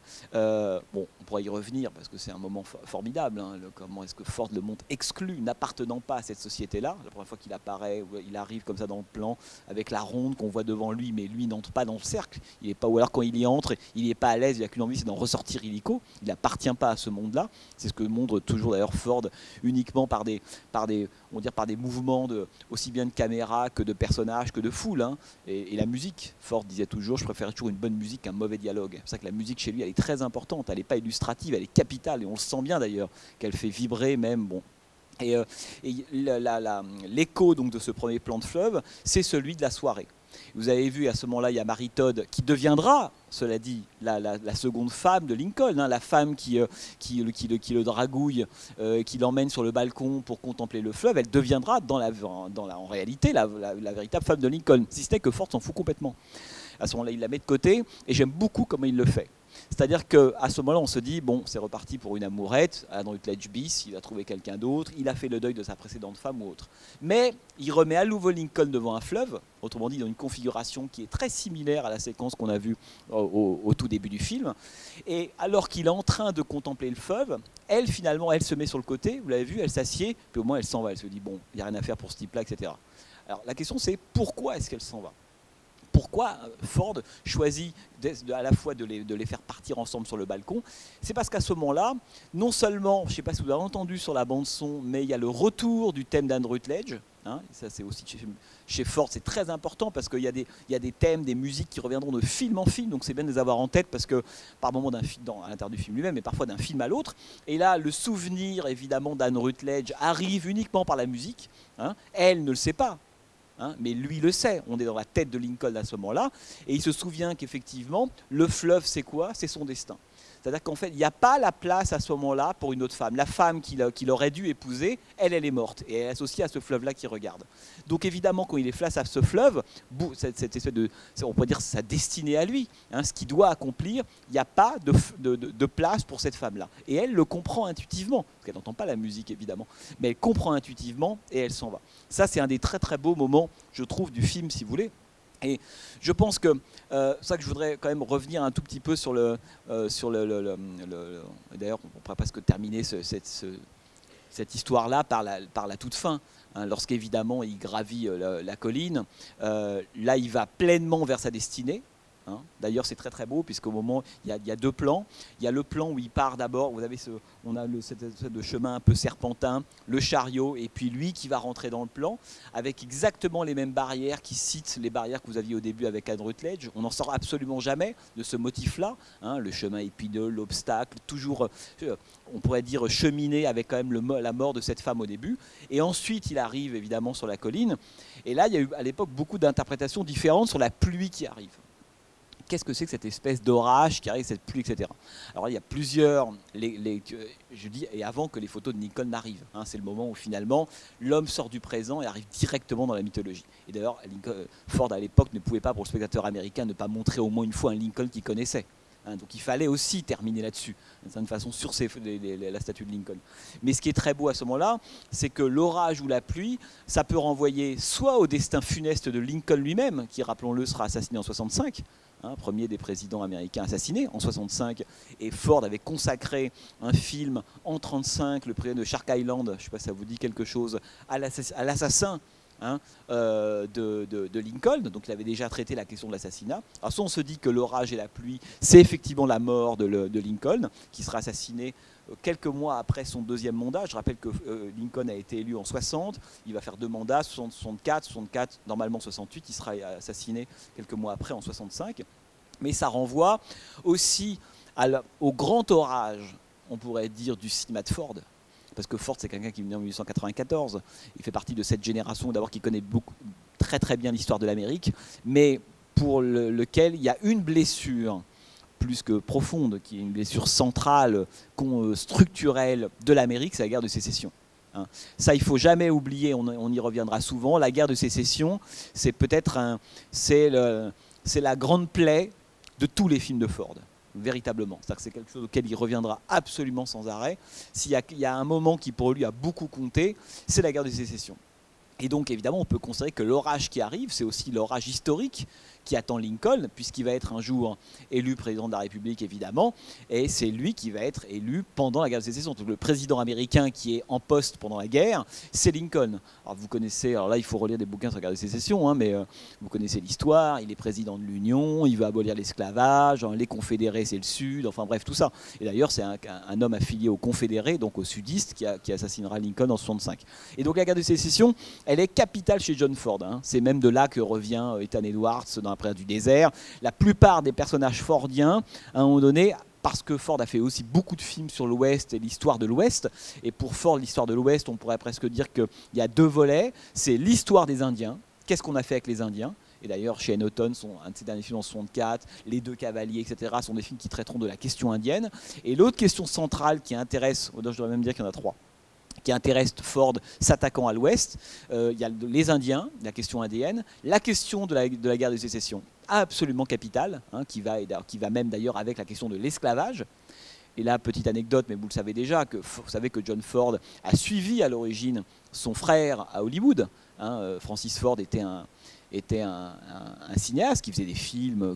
bon, on pourrait y revenir parce que c'est un moment formidable. Hein, comment est-ce que Ford le montre exclu, n'appartenant pas à cette société-là. La première fois qu'il apparaît, il arrive comme ça dans le plan avec la ronde qu'on voit devant lui, mais lui n'entre pas dans le cercle. Il est pas, ou alors quand il y entre, il n'est pas à l'aise, il n'a qu'une envie, c'est d'en ressortir illico. Il n'appartient pas à ce monde-là. C'est ce que montre toujours d'ailleurs Ford, uniquement par des mouvements aussi bien de caméra que de personnages, que de foule. Hein. Et la musique, Ford disait toujours, je préfère toujours une bonne musique qu'un mauvais dialogue. C'est pour ça que la musique chez lui, elle est très importante, elle n'est pas illustrative, elle est capitale, et on le sent bien d'ailleurs, qu'elle fait vibrer même. Bon. Et l'écho donc de ce premier plan de fleuve, c'est celui de la soirée. Vous avez vu à ce moment-là, il y a Mary Todd qui deviendra, cela dit, la seconde femme de Lincoln, hein, la femme qui le dragouille, qui l'emmène sur le balcon pour contempler le fleuve. Elle deviendra en réalité la véritable femme de Lincoln, si ce n'est que Ford s'en fout complètement. À ce moment-là, il la met de côté, et j'aime beaucoup comment il le fait. C'est-à-dire qu'à ce moment-là, on se dit, bon, c'est reparti pour une amourette, Anne Rutledge bis, il a trouvé quelqu'un d'autre, il a fait le deuil de sa précédente femme ou autre. Mais il remet à nouveau Lincoln devant un fleuve, autrement dit dans une configuration qui est très similaire à la séquence qu'on a vue au tout début du film. Et alors qu'il est en train de contempler le fleuve, elle, finalement, elle se met sur le côté, vous l'avez vu, elle s'assied, puis au moins elle s'en va, elle se dit, bon, il n'y a rien à faire pour ce type-là, etc. Alors la question c'est, pourquoi est-ce qu'elle s'en va ? Pourquoi Ford choisit à la fois de les faire partir ensemble sur le balcon? C'est parce qu'à ce moment-là, non seulement, je ne sais pas si vous avez entendu sur la bande-son, mais il y a le retour du thème d'Anne Rutledge. Hein, ça c'est aussi chez Ford, c'est très important parce qu'il y a des thèmes, des musiques qui reviendront de film en film, donc c'est bien de les avoir en tête parce que par moment à l'intérieur du film lui-même, mais parfois d'un film à l'autre. Et là, le souvenir évidemment d'Anne Rutledge arrive uniquement par la musique. Hein, elle ne le sait pas. Hein, mais lui le sait, on est dans la tête de Lincoln à ce moment-là, et il se souvient qu'effectivement, le fleuve, c'est quoi? C'est son destin. C'est-à-dire qu'en fait, il n'y a pas la place à ce moment-là pour une autre femme. La femme qu'il aurait dû épouser, elle est morte, et elle est associée à ce fleuve-là qui regarde. Donc évidemment, quand il est face à ce fleuve, cette espèce de, on pourrait dire sa destinée à lui, hein, ce qu'il doit accomplir, il n'y a pas de place pour cette femme-là. Et elle le comprend intuitivement, parce qu'elle n'entend pas la musique évidemment, mais elle comprend intuitivement et elle s'en va. Ça, c'est un des très très beaux moments, je trouve, du film, si vous voulez. Et je pense que ça que je voudrais quand même revenir un tout petit peu sur d'ailleurs, on pourrait presque terminer cette histoire-là par la toute fin. Hein, lorsqu'évidemment il gravit la colline, là il va pleinement vers sa destinée. Hein. D'ailleurs c'est très très beau puisqu'au moment il y a deux plans. Il y a le plan où il part d'abord, vous avez on a cette espèce de chemin un peu serpentin, le chariot et puis lui qui va rentrer dans le plan avec exactement les mêmes barrières qui citent les barrières que vous aviez au début avec Anne Rutledge. On n'en sort absolument jamais de ce motif-là, hein, le chemin épineux, l'obstacle, toujours on pourrait dire cheminer avec quand même la mort de cette femme au début. Et ensuite il arrive évidemment sur la colline et là il y a eu à l'époque beaucoup d'interprétations différentes sur la pluie qui arrive. Qu'est-ce que c'est que cette espèce d'orage qui arrive, cette pluie, etc. Alors il y a plusieurs, je dis, et avant que les photos de Lincoln n'arrivent, hein, c'est le moment où finalement l'homme sort du présent et arrive directement dans la mythologie. Et d'ailleurs, Ford à l'époque ne pouvait pas, pour le spectateur américain, ne pas montrer au moins une fois un Lincoln qu'il connaissait. Hein, donc il fallait aussi terminer là-dessus, d'une certaine façon, sur la statue de Lincoln. Mais ce qui est très beau à ce moment-là, c'est que l'orage ou la pluie, ça peut renvoyer soit au destin funeste de Lincoln lui-même, qui, rappelons-le, sera assassiné en 65, hein, premier des présidents américains assassinés en 65, et Ford avait consacré un film en 35, le président de Shark Island, je ne sais pas si ça vous dit quelque chose, à l'assassin. Hein, de Lincoln, donc il avait déjà traité la question de l'assassinat. Alors soit on se dit que l'orage et la pluie, c'est effectivement la mort de Lincoln, qui sera assassiné quelques mois après son deuxième mandat. Je rappelle que Lincoln a été élu en 60, il va faire 2 mandats, 64, normalement 68, il sera assassiné quelques mois après en 65. Mais ça renvoie aussi au grand orage, on pourrait dire, du cinéma de Ford. Parce que Ford, c'est quelqu'un qui est venu en 1894. Il fait partie de cette génération, d'abord, qui connaît très très bien l'histoire de l'Amérique, mais pour lequel il y a une blessure plus que profonde, qui est une blessure centrale, structurelle de l'Amérique, c'est la guerre de sécession. Hein. Ça, il ne faut jamais oublier, on y reviendra souvent. La guerre de sécession, c'est peut-être c'est la grande plaie de tous les films de Ford. Véritablement, c'est-à-dire que c'est quelque chose auquel il reviendra absolument sans arrêt. S'il y a un moment qui pour lui a beaucoup compté, c'est la guerre de sécession. Et donc évidemment on peut considérer que l'orage qui arrive, c'est aussi l'orage historique qui attend Lincoln, puisqu'il va être un jour élu président de la République évidemment, et c'est lui qui va être élu pendant la guerre de sécession. Donc le président américain qui est en poste pendant la guerre, c'est Lincoln. Alors vous connaissez, alors là il faut relire des bouquins sur la guerre de sécession, hein, mais vous connaissez l'histoire, il est président de l'Union, il veut abolir l'esclavage, les confédérés c'est le Sud, enfin bref tout ça. Et d'ailleurs c'est un homme affilié aux confédérés, donc aux sudistes, qui assassinera Lincoln en 65. Et donc la guerre de sécession, elle est capitale chez John Ford. Hein. C'est même de là que revient Ethan Edwards dans La prière du désert. La plupart des personnages fordiens, à un moment donné, parce que Ford a fait aussi beaucoup de films sur l'Ouest et l'histoire de l'Ouest, et pour Ford, l'histoire de l'Ouest, on pourrait presque dire qu'il y a 2 volets. C'est l'histoire des Indiens, qu'est-ce qu'on a fait avec les Indiens, et d'ailleurs Shane Houghton, un de ses derniers films en 64, Les 2 cavaliers, etc., sont des films qui traiteront de la question indienne. Et l'autre question centrale qui intéresse, je devrais même dire qu'il y en a 3, qui intéresse Ford s'attaquant à l'Ouest, il y a les Indiens, la question indienne, la question de la guerre de sécession, absolument capitale, hein, qui va même d'ailleurs avec la question de l'esclavage. Et là, petite anecdote, mais vous le savez déjà, vous savez que John Ford a suivi à l'origine son frère à Hollywood. Hein, Francis Ford était un cinéaste qui faisait des films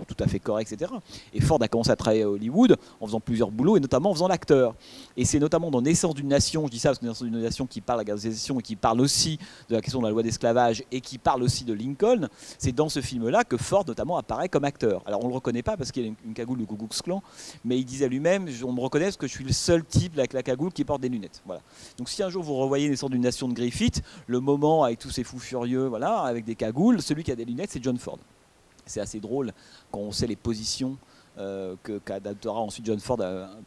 tout à fait corrects, etc. Et Ford a commencé à travailler à Hollywood en faisant plusieurs boulots, et notamment en faisant l'acteur. Et c'est notamment dans Naissance d'une nation, je dis ça parce que Naissance d'une nation qui parle de la guerre de sécession et qui parle aussi de la question de la loi d'esclavage et qui parle aussi de Lincoln, c'est dans ce film-là que Ford notamment apparaît comme acteur. Alors on ne le reconnaît pas parce qu'il a une cagoule du Ku Klux Klan, mais il disait lui-même, on me reconnaît parce que je suis le seul type avec la cagoule qui porte des lunettes. Voilà. Donc si un jour vous revoyez Naissance d'une nation de Griffith, le moment avec tous ces fous furieux, voilà, avec des cagoules, celui qui a des lunettes, c'est John Ford. C'est assez drôle quand on sait les positions qu'adaptera ensuite John Ford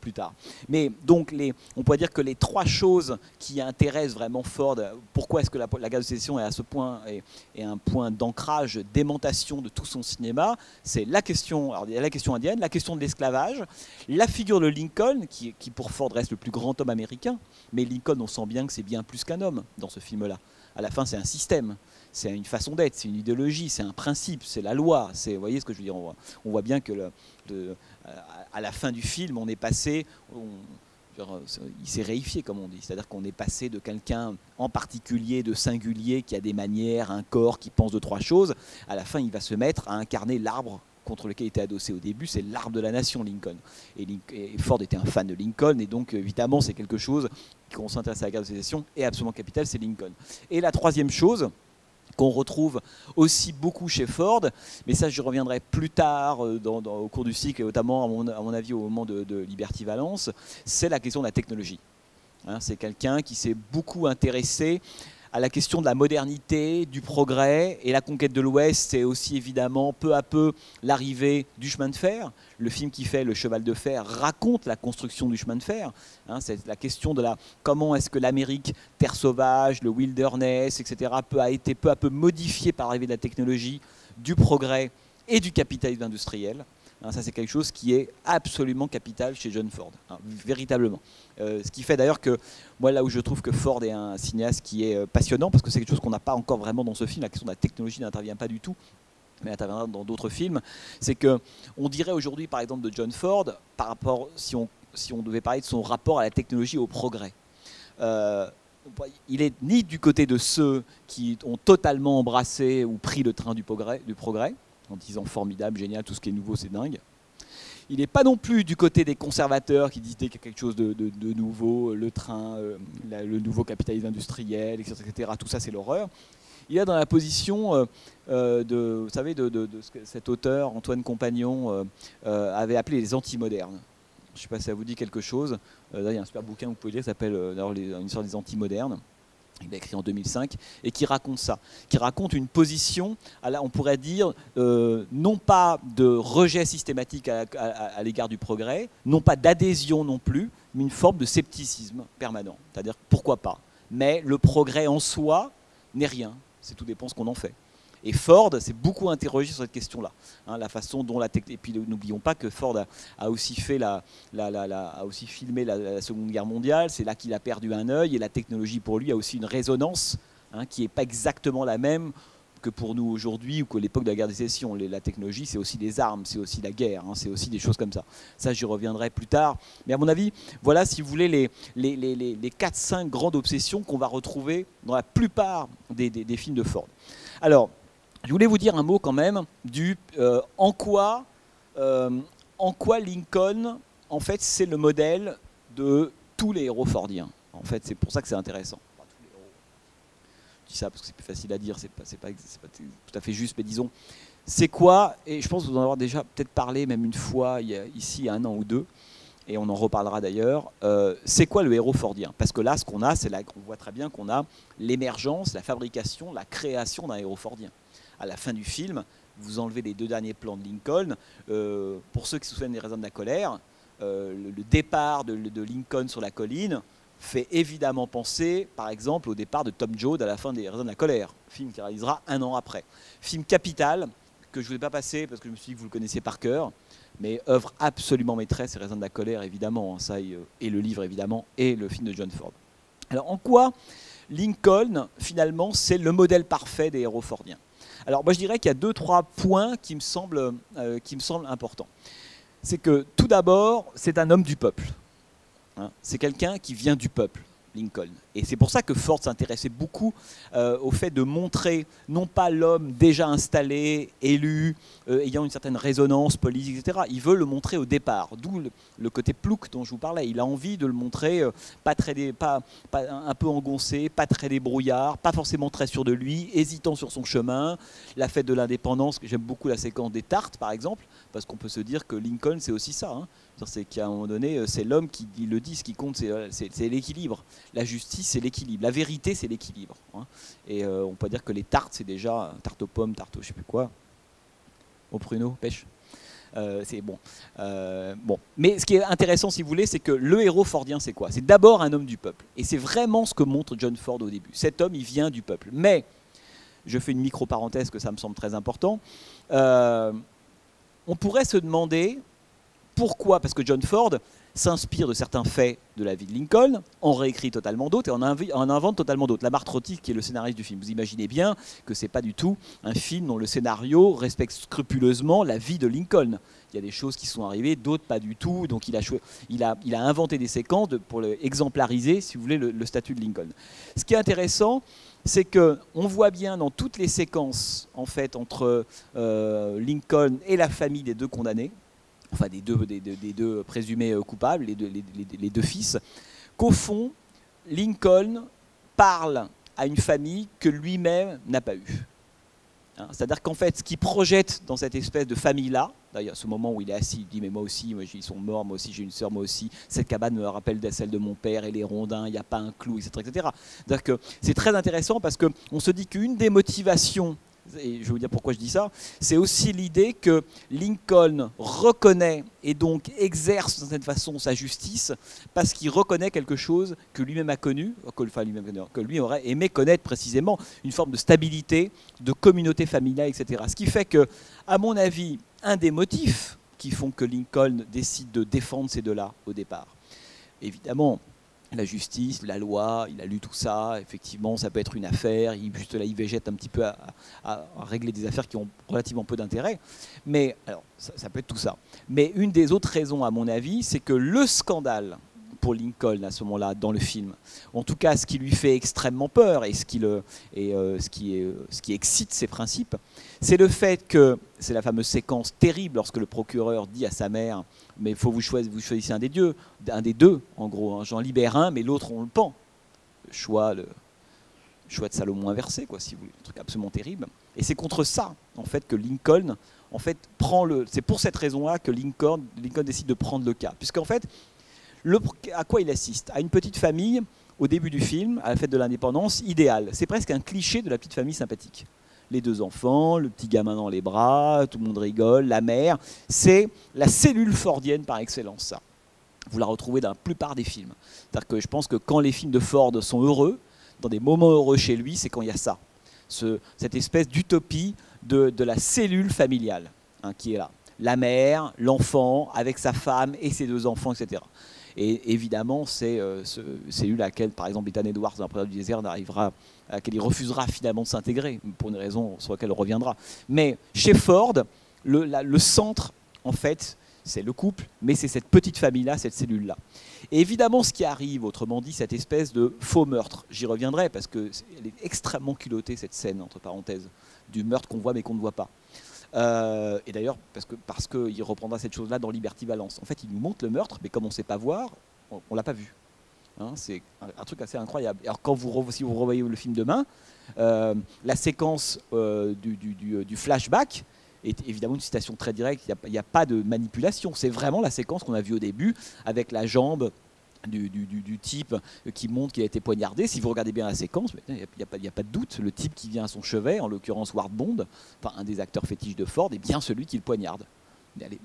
plus tard. Mais donc, on pourrait dire que les 3 choses qui intéressent vraiment Ford, pourquoi est-ce que la guerre de sécession est à ce point, est un point d'ancrage, d'aimantation de tout son cinéma, c'est la question, alors il y a la question indienne, la question de l'esclavage, la figure de Lincoln, qui pour Ford reste le plus grand homme américain, mais Lincoln, on sent bien que c'est bien plus qu'un homme dans ce film-là. À la fin, c'est un système. C'est une façon d'être, c'est une idéologie, c'est un principe, c'est la loi. Vous voyez ce que je veux dire, on voit bien que à la fin du film, on est passé, il s'est réifié, comme on dit. C'est-à-dire qu'on est passé de quelqu'un en particulier, de singulier, qui a des manières, un corps, qui pense de trois choses. À la fin, il va se mettre à incarner l'arbre contre lequel il était adossé au début, c'est l'arbre de la nation, Lincoln. Et Ford était un fan de Lincoln, et donc évidemment c'est quelque chose, quand on s'intéresse à la guerre de sécession, est absolument capital, c'est Lincoln. Et la troisième chose qu'on retrouve aussi beaucoup chez Ford, mais ça je reviendrai plus tard au cours du cycle, et notamment à mon avis au moment de Liberty Valence, c'est la question de la technologie. Hein, c'est quelqu'un qui s'est beaucoup intéressé à la question de la modernité, du progrès, et la conquête de l'Ouest, c'est aussi évidemment peu à peu l'arrivée du chemin de fer. Le film qui fait Le Cheval de Fer raconte la construction du chemin de fer. Hein, c'est la question de comment est-ce que l'Amérique, terre sauvage, le wilderness, etc., a été peu à peu modifiée par l'arrivée de la technologie, du progrès et du capitalisme industriel. Hein, ça, c'est quelque chose qui est absolument capital chez John Ford, hein, véritablement. Ce qui fait d'ailleurs que, moi, là où je trouve que Ford est un cinéaste qui est passionnant, parce que c'est quelque chose qu'on n'a pas encore vraiment dans ce film, la question de la technologie n'intervient pas du tout, mais interviendra dans d'autres films, c'est qu'on dirait aujourd'hui, par exemple, de John Ford, par rapport, si on devait parler de son rapport à la technologie et au progrès. Il est ni du côté de ceux qui ont totalement embrassé ou pris le train du progrès, en disant formidable, génial, tout ce qui est nouveau, c'est dingue. Il n'est pas non plus du côté des conservateurs qui disent qu'il y a quelque chose de nouveau, le train, le nouveau capitalisme industriel, etc. Tout ça, c'est l'horreur. Il est dans la position vous savez, de ce que cet auteur, Antoine Compagnon, avait appelé les antimodernes. Je ne sais pas si ça vous dit quelque chose. Là, il y a un super bouquin, vous pouvez lire, qui s'appelle Une histoire des antimodernes. Il a écrit en 2005, et qui raconte ça, qui raconte une position, on pourrait dire, non pas de rejet systématique à l'égard du progrès, non pas d'adhésion non plus, mais une forme de scepticisme permanent. C'est-à-dire, pourquoi pas? Mais le progrès en soi n'est rien, c'est tout dépend ce qu'on en fait. Et Ford s'est beaucoup interrogé sur cette question-là, hein, la façon dont la technologie. Et puis n'oublions pas que Ford a aussi fait a aussi filmé la Seconde Guerre mondiale. C'est là qu'il a perdu un œil, et la technologie pour lui a aussi une résonance, hein, qui n'est pas exactement la même que pour nous aujourd'hui ou qu'à l'époque de la guerre des sécessions. La technologie, c'est aussi des armes, c'est aussi la guerre, hein, c'est aussi des choses comme ça. Ça, j'y reviendrai plus tard. Mais à mon avis, voilà, si vous voulez, les 4-5 grandes obsessions qu'on va retrouver dans la plupart des films de Ford. Alors, je voulais vous dire un mot quand même en quoi Lincoln, en fait, c'est le modèle de tous les héros fordiens. En fait, c'est pour ça que c'est intéressant. Enfin, tous les héros. Je dis ça parce que c'est plus facile à dire, c'est pas tout à fait juste, mais disons, c'est quoi, et je pense vous en avoir déjà peut-être parlé même une fois ici il y a 1 an ou 2, et on en reparlera d'ailleurs, c'est quoi le héros fordien? Parce que là, ce qu'on a, on voit très bien qu'on a l'émergence, la fabrication, la création d'un héros fordien. À la fin du film, vous enlevez les 2 derniers plans de Lincoln. Pour ceux qui se souviennent des Raisons de la colère, le départ de Lincoln sur la colline fait évidemment penser, par exemple, au départ de Tom Joad à la fin des Raisons de la colère, film qui réalisera 1 an après. Film capital, que je ne voulais pas passer parce que je me suis dit que vous le connaissiez par cœur, mais œuvre absolument maîtresse, les Raisons de la colère, évidemment, hein, ça, et le livre, évidemment, et le film de John Ford. Alors, en quoi Lincoln, finalement, c'est le modèle parfait des héros fordiens? Alors moi je dirais qu'il y a 2-3 points qui me semblent importants. C'est que tout d'abord, c'est un homme du peuple. Hein, c'est quelqu'un qui vient du peuple, Lincoln. Et c'est pour ça que Ford s'intéressait beaucoup au fait de montrer non pas l'homme déjà installé, élu, ayant une certaine résonance politique, etc. Il veut le montrer au départ, d'où le côté plouc dont je vous parlais. Il a envie de le montrer un peu engoncé, pas très débrouillard, pas forcément très sûr de lui, hésitant sur son chemin. La fête de l'indépendance, j'aime beaucoup la séquence des tartes par exemple, parce qu'on peut se dire que Lincoln c'est aussi ça. Hein. C'est qu'à un moment donné, c'est l'homme qui le dit, ce qui compte, c'est l'équilibre. La justice, c'est l'équilibre. La vérité, c'est l'équilibre. Hein. Et on peut dire que les tartes, c'est déjà tarte aux pommes, tarte aux je sais plus quoi, au pruneau, pêche. C'est bon. Bon. Mais ce qui est intéressant, si vous voulez, c'est que le héros fordien, c'est quoi? C'est d'abord un homme du peuple. Et c'est vraiment ce que montre John Ford au début. Cet homme, il vient du peuple. Mais, je fais une micro-parenthèse que ça me semble très important, on pourrait se demander Pourquoi? Parce que John Ford s'inspire de certains faits de la vie de Lincoln, en réécrit totalement d'autres et en invente totalement d'autres. Lamar Trotti, qui est le scénariste du film, vous imaginez bien que ce n'est pas du tout un film dont le scénario respecte scrupuleusement la vie de Lincoln. Il y a des choses qui sont arrivées, d'autres pas du tout. Donc il a inventé des séquences pour exemplariser, si vous voulez, le statut de Lincoln. Ce qui est intéressant, c'est qu'on voit bien dans toutes les séquences en fait, entre Lincoln et la famille des deux condamnés, enfin des deux présumés coupables, les deux fils, qu'au fond, Lincoln parle à une famille que lui-même n'a pas eue. Hein, c'est-à-dire qu'en fait, ce qu'il projette dans cette espèce de famille-là, d'ailleurs, ce moment où il est assis, il dit « mais moi aussi, ils sont morts, moi aussi j'ai une sœur, moi aussi, cette cabane me rappelle celle de mon père, et les rondins, il n'y a pas un clou, etc. etc. » C'est-à-dire que c'est très intéressant parce qu'on se dit qu'une des motivations, et je vais vous dire pourquoi je dis ça, c'est aussi l'idée que Lincoln reconnaît et donc exerce de cette façon sa justice parce qu'il reconnaît quelque chose que lui-même a connu, que lui aurait aimé connaître précisément, une forme de stabilité, de communauté familiale, etc. Ce qui fait que, à mon avis, un des motifs qui font que Lincoln décide de défendre ces deux-là au départ, évidemment, la justice, la loi, il a lu tout ça, effectivement ça peut être une affaire, juste là il végète un petit peu à régler des affaires qui ont relativement peu d'intérêt, mais alors ça peut être tout ça. Mais une des autres raisons à mon avis, c'est que le scandale pour Lincoln à ce moment-là dans le film, en tout cas ce qui lui fait extrêmement peur et ce qui excite ses principes, c'est le fait que, c'est la fameuse séquence terrible lorsque le procureur dit à sa mère « mais il faut vous choisissez un des deux, en gros, hein, j'en libère un, mais l'autre on le pend ». Le choix de Salomon inversé, quoi, si vous voulez, un truc absolument terrible. Et c'est contre ça, en fait, que Lincoln, en fait, c'est pour cette raison-là que Lincoln décide de prendre le cas. Puisqu'en fait, à quoi il assiste? À une petite famille, au début du film, à la fête de l'indépendance, idéale. C'est presque un cliché de la petite famille sympathique. Les deux enfants, le petit gamin dans les bras, tout le monde rigole, la mère. C'est la cellule fordienne par excellence, ça. Vous la retrouvez dans la plupart des films. C'est-à-dire que je pense que quand les films de Ford sont heureux, dans des moments heureux chez lui, c'est quand il y a ça. Cette espèce d'utopie de la cellule familiale, hein, qui est là. La mère, l'enfant, avec sa femme et ses deux enfants, etc. Et évidemment, c'est cellule à laquelle, par exemple, Ethan Edwards, dans la période du désert, à laquelle il refusera finalement de s'intégrer, pour une raison sur laquelle on reviendra. Mais chez Ford, le centre, en fait, c'est le couple, mais c'est cette petite famille-là, cette cellule-là. Et évidemment, ce qui arrive, autrement dit, cette espèce de faux meurtre, j'y reviendrai, parce qu'elle est extrêmement culottée, cette scène, entre parenthèses, du meurtre qu'on voit mais qu'on ne voit pas. Et d'ailleurs, parce qu'il reprendra cette chose-là dans Liberty Valance. En fait, il nous montre le meurtre, mais comme on ne sait pas voir, on ne l'a pas vu. Hein, c'est un truc assez incroyable. Alors, si vous revoyez le film demain, la séquence du flashback est évidemment une citation très directe, il n'y a pas de manipulation. C'est vraiment la séquence qu'on a vue au début, avec la jambe du type qui montre qu'il a été poignardé. Si vous regardez bien la séquence, il n'y a pas de doute, le type qui vient à son chevet, en l'occurrence Ward Bond, enfin un des acteurs fétiches de Ford, est bien celui qui le poignarde.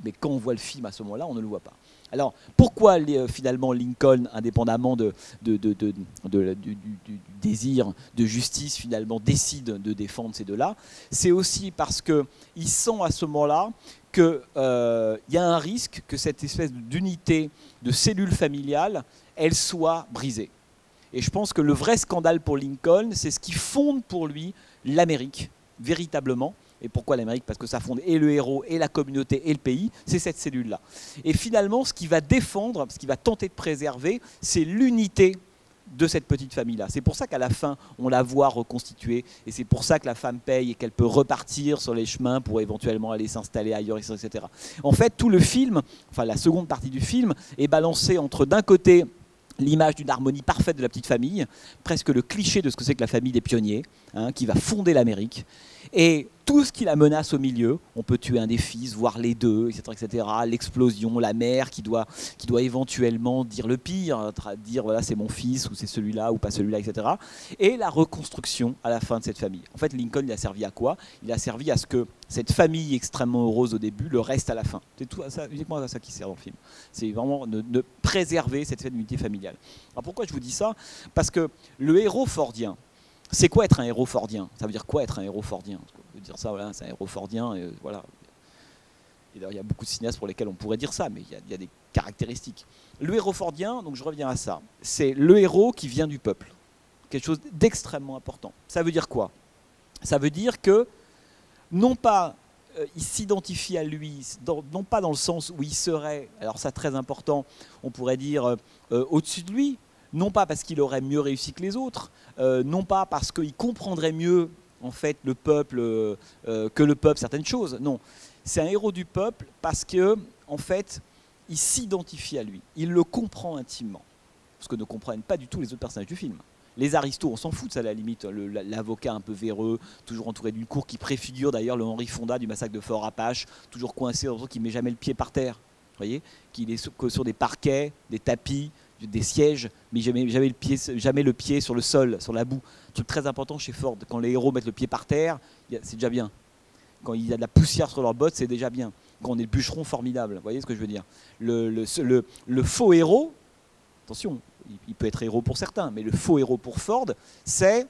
Mais quand on voit le film à ce moment-là, on ne le voit pas. Alors, pourquoi finalement Lincoln, indépendamment du désir de justice, finalement décide de défendre ces deux-là? C'est aussi parce qu'il sent à ce moment-là qu'il y a un risque que cette espèce d'unité, de cellule familiale, elle soit brisée. Et je pense que le vrai scandale pour Lincoln, c'est ce qui fonde pour lui l'Amérique, véritablement. Et pourquoi l'Amérique? Parce que ça fonde et le héros, et la communauté, et le pays, c'est cette cellule-là. Et finalement, ce qu'il va défendre, ce qu'il va tenter de préserver, c'est l'unité de cette petite famille-là. C'est pour ça qu'à la fin, on la voit reconstituée, et c'est pour ça que la femme paye et qu'elle peut repartir sur les chemins pour éventuellement aller s'installer ailleurs, etc. En fait, tout le film, enfin la seconde partie du film, est balancée entre d'un côté l'image d'une harmonie parfaite de la petite famille, presque le cliché de ce que c'est que la famille des pionniers, hein, qui va fonder l'Amérique, et tout ce qui la menace au milieu. On peut tuer un des fils, voire les deux, etc. L'explosion, la mère qui doit éventuellement dire le pire, dire voilà c'est mon fils, ou c'est celui-là, ou pas celui-là, etc. Et la reconstruction à la fin de cette famille. En fait, Lincoln, il a servi à quoi? Il a servi à ce que cette famille extrêmement heureuse au début le reste à la fin. C'est tout ça, uniquement à ça qui sert dans le film. C'est vraiment de préserver cette unité familiale. Alors pourquoi je vous dis ça? Parce que le héros fordien, c'est quoi être un héros fordien? Ça veut dire quoi être un héros fordien? Je veux dire ça, voilà, c'est un héros fordien, voilà. Et d'ailleurs, il y a beaucoup de cinéastes pour lesquels on pourrait dire ça, mais il y a des caractéristiques. Le héros fordien, donc je reviens à ça, c'est le héros qui vient du peuple. Quelque chose d'extrêmement important. Ça veut dire quoi? Ça veut dire que, non pas il s'identifie à lui, non pas dans le sens où il serait, alors ça très important, on pourrait dire au-dessus de lui, non pas parce qu'il aurait mieux réussi que les autres, non pas parce qu'il comprendrait mieux en fait le peuple que le peuple certaines choses, non. C'est un héros du peuple parce que en fait il s'identifie à lui, il le comprend intimement, ce que ne comprennent pas du tout les autres personnages du film. Les aristos, on s'en fout de ça à la limite, l'avocat un peu véreux, toujours entouré d'une cour qui préfigure d'ailleurs le Henri Fonda du massacre de Fort Apache, toujours coincé, qui ne met jamais le pied par terre, vous voyez, qu'il est sur des parquets, des tapis, des sièges, mais jamais le pied sur le sol, sur la boue. Truc très important chez Ford, quand les héros mettent le pied par terre, c'est déjà bien. Quand il y a de la poussière sur leurs bottes, c'est déjà bien. Quand on est le bûcheron, formidable, vous voyez ce que je veux dire. Le faux héros, attention, il peut être héros pour certains, mais le faux héros pour Ford, c'est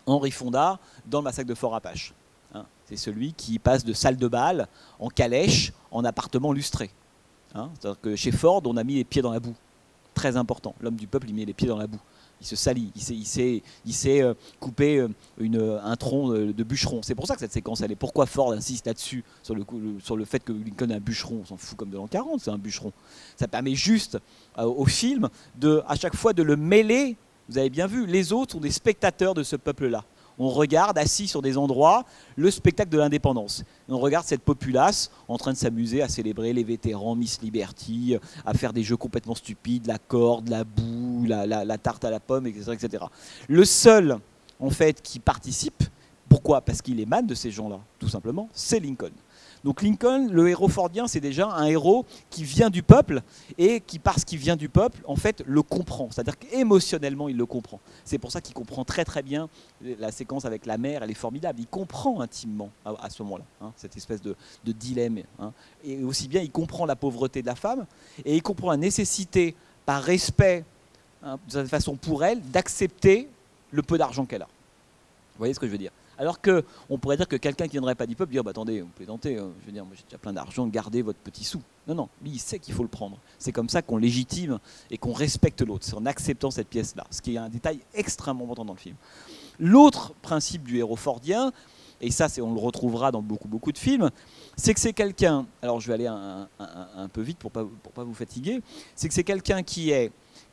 Henri Fonda dans le massacre de Fort Apache. Hein, c'est celui qui passe de salle de bal en calèche en appartement lustré. Hein, c'est-à-dire que chez Ford, on a mis les pieds dans la boue. Très important. L'homme du peuple, il met les pieds dans la boue. Il se salit. Il s'est coupé un tronc de bûcheron. C'est pour ça que cette séquence, elle est. Pourquoi Ford insiste là-dessus, sur le fait que Lincoln est un bûcheron? On s'en fout comme de l'an 40, c'est un bûcheron. Ça permet juste au film, à chaque fois, de le mêler. Vous avez bien vu, les autres sont des spectateurs de ce peuple-là. On regarde, assis sur des endroits, le spectacle de l'indépendance. On regarde cette populace en train de s'amuser à célébrer les vétérans, Miss Liberty, à faire des jeux complètement stupides, la corde, la boue, la tarte à la pomme, etc., etc. Le seul, en fait, qui participe, pourquoi? Parce qu'il émane de ces gens-là, tout simplement, c'est Lincoln. Donc Lincoln, le héros fordien, c'est déjà un héros qui vient du peuple et qui, parce qu'il vient du peuple, en fait, le comprend. C'est-à-dire qu'émotionnellement, il le comprend. C'est pour ça qu'il comprend très très bien la séquence avec la mère, elle est formidable. Il comprend intimement à ce moment-là, hein, cette espèce de dilemme. Hein. Et aussi bien, il comprend la pauvreté de la femme et il comprend la nécessité, par respect, hein, de cette façon pour elle, d'accepter le peu d'argent qu'elle a. Vous voyez ce que je veux dire? Alors qu'on pourrait dire que quelqu'un qui ne viendrait pas du peuple dirait bah, attendez, vous plaisantez, je veux dire, moi j'ai déjà plein d'argent, gardez votre petit sou. Non, non, lui il sait qu'il faut le prendre. C'est comme ça qu'on légitime et qu'on respecte l'autre, c'est en acceptant cette pièce-là, ce qui est un détail extrêmement important dans le film. L'autre principe du héros fordien, et ça on le retrouvera dans beaucoup de films, c'est que c'est quelqu'un, alors je vais aller un peu vite pour pas vous fatiguer, c'est que c'est quelqu'un qui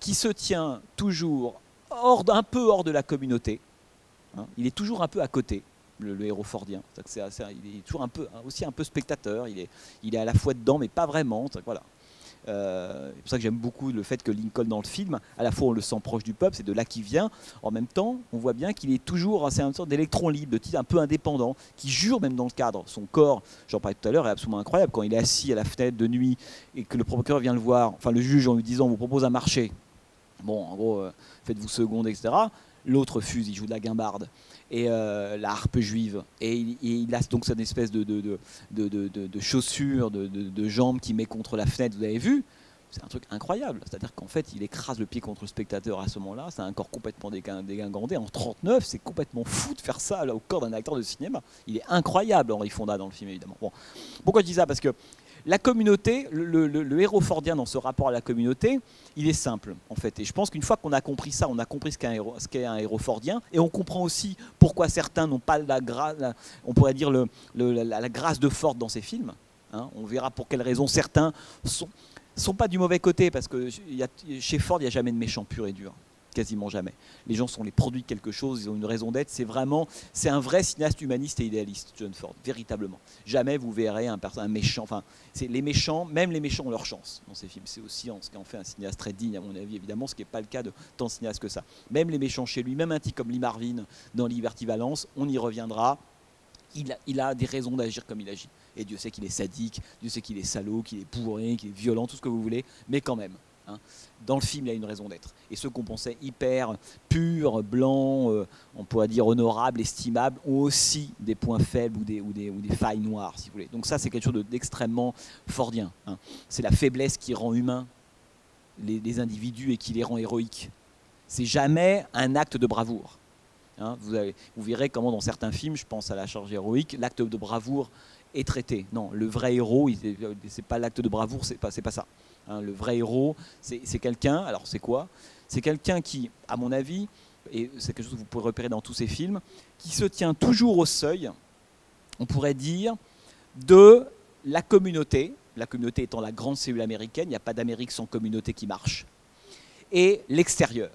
se tient toujours un peu hors de la communauté. Hein, il est toujours un peu à côté, le héros fordien. Il est toujours aussi un peu spectateur. Il est à la fois dedans, mais pas vraiment. Voilà. C'est pour ça que j'aime beaucoup le fait que Lincoln dans le film, à la fois on le sent proche du peuple, c'est de là qu'il vient. En même temps, on voit bien qu'il est toujours, c'est une sorte d'électron libre, de type un peu indépendant, qui jure même dans le cadre. Son corps, j'en parlais tout à l'heure, est absolument incroyable. Quand il est assis à la fenêtre de nuit et que le procureur vient le voir, enfin le juge en lui disant on vous propose un marché. Bon, en gros, faites-vous seconder, etc. L'autre refuse, il joue de la guimbarde et la harpe juive. Et il a donc cette espèce de chaussures, de jambes qu'il met contre la fenêtre, vous avez vu? C'est un truc incroyable. C'est-à-dire qu'en fait, il écrase le pied contre le spectateur à ce moment-là. C'est un corps complètement dégingandé. En 1939, c'est complètement fou de faire ça là, au corps d'un acteur de cinéma. Il est incroyable, Henri Fonda, dans le film, évidemment. Bon. Pourquoi je dis ça? Parce que la communauté, le héros fordien dans ce rapport à la communauté, il est simple en fait. Et je pense qu'une fois qu'on a compris ça, on a compris ce qu'est un héros fordien, et on comprend aussi pourquoi certains n'ont pas on pourrait dire la grâce de Ford dans ces films. Hein. On verra pour quelles raisons certains sont pas du mauvais côté, parce que chez Ford, il n'y a jamais de méchant pur et dur. Quasiment jamais. Les gens sont les produits de quelque chose, ils ont une raison d'être. C'est un vrai cinéaste humaniste et idéaliste, John Ford, véritablement. Jamais vous verrez un méchant. Enfin, les méchants, même les méchants ont leur chance dans ces films. C'est aussi ce qui en fait un cinéaste très digne, à mon avis, évidemment, ce qui n'est pas le cas de tant de cinéastes que ça. Même les méchants chez lui, même un type comme Lee Marvin dans Liberty Valance, on y reviendra. Il a des raisons d'agir comme il agit. Et Dieu sait qu'il est sadique, Dieu sait qu'il est salaud, qu'il est bourré, qu'il est violent, tout ce que vous voulez, mais quand même. Hein. Dans le film, il a une raison d'être. Et ceux qu'on pensait hyper purs, blancs, on pourrait dire honorables, estimables, ont aussi des points faibles ou des failles noires, si vous voulez. Donc ça, c'est quelque chose d'extrêmement fordien. Hein. C'est la faiblesse qui rend humains les individus et qui les rend héroïques. C'est jamais un acte de bravoure. Hein. Vous verrez comment dans certains films, je pense à La Charge héroïque, l'acte de bravoure est traité. Non, le vrai héros, c'est pas l'acte de bravoure, c'est pas ça. Hein, le vrai héros, c'est quelqu'un, alors c'est quoi? C'est quelqu'un qui, à mon avis, et c'est quelque chose que vous pouvez repérer dans tous ces films, qui se tient toujours au seuil, on pourrait dire, de la communauté étant la grande cellule américaine, il n'y a pas d'Amérique sans communauté qui marche, et l'extérieur.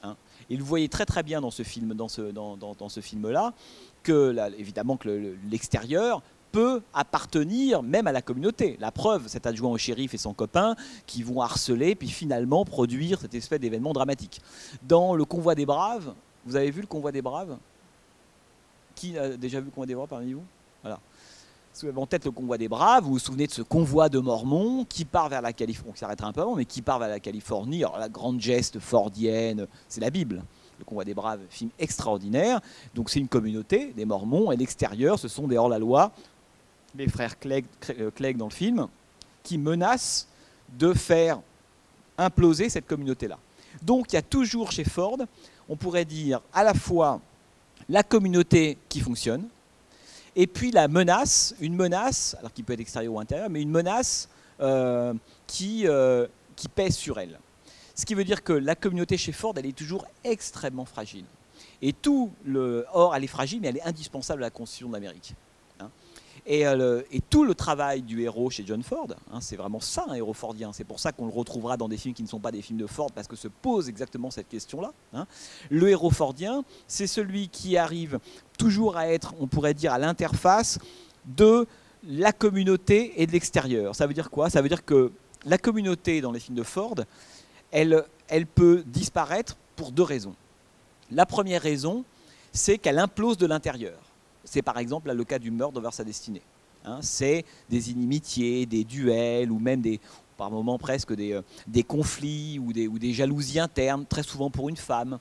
Hein. Et vous voyez très très bien dans ce film, dans ce film-là, que évidemment que l'extérieur peut appartenir même à la communauté. La preuve, cet adjoint au shérif et son copain qui vont harceler, puis finalement produire cette espèce d'événement dramatique. Dans Le Convoi des Braves, vous avez vu Le Convoi des Braves? Qui a déjà vu Le Convoi des Braves parmi vous? Voilà. Si vous avez en tête Le Convoi des Braves, vous vous souvenez de ce convoi de Mormons qui part vers la Californie, on s'arrêtera un peu avant, mais qui part vers la Californie. Alors la grande geste fordienne, c'est la Bible. Le Convoi des Braves, film extraordinaire. Donc c'est une communauté, des Mormons, et l'extérieur, ce sont des hors-la-loi, les frères Clegg dans le film, qui menacent de faire imploser cette communauté-là. Donc il y a toujours chez Ford, on pourrait dire à la fois la communauté qui fonctionne, et puis la menace, une menace, alors qui peut être extérieure ou intérieure, mais une menace qui pèse sur elle. Ce qui veut dire que la communauté chez Ford, elle est toujours extrêmement fragile. Et or, elle est fragile, mais elle est indispensable à la constitution de l'Amérique. Hein. Et tout le travail du héros chez John Ford, hein, c'est vraiment ça un héros fordien. C'est pour ça qu'on le retrouvera dans des films qui ne sont pas des films de Ford, parce que se pose exactement cette question-là. Hein. Le héros fordien, c'est celui qui arrive toujours à être, on pourrait dire, à l'interface de la communauté et de l'extérieur. Ça veut dire quoi? Ça veut dire que la communauté dans les films de Ford, elle peut disparaître pour deux raisons. La première raison, c'est qu'elle implose de l'intérieur. C'est par exemple là, le cas du meurtre envers sa destinée. Hein, c'est des inimitiés, des duels, ou même par moments presque des conflits ou des jalousies internes, très souvent pour une femme,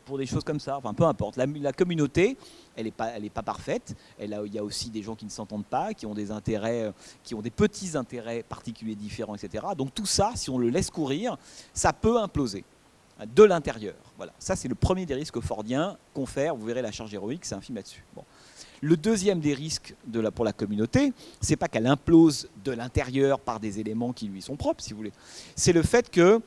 pour des choses comme ça, enfin peu importe. La communauté, elle n'est pas parfaite, il y a aussi des gens qui ne s'entendent pas, qui ont des intérêts, qui ont des petits intérêts particuliers différents, etc. Donc tout ça, si on le laisse courir, ça peut imploser de l'intérieur. Voilà. Ça, c'est le premier des risques fordiens confère, vous verrez La Charge héroïque, c'est un film là-dessus. Bon. Le deuxième des risques pour la communauté, c'est pas qu'elle implose de l'intérieur par des éléments qui lui sont propres, si vous voulez. C'est le fait qu'il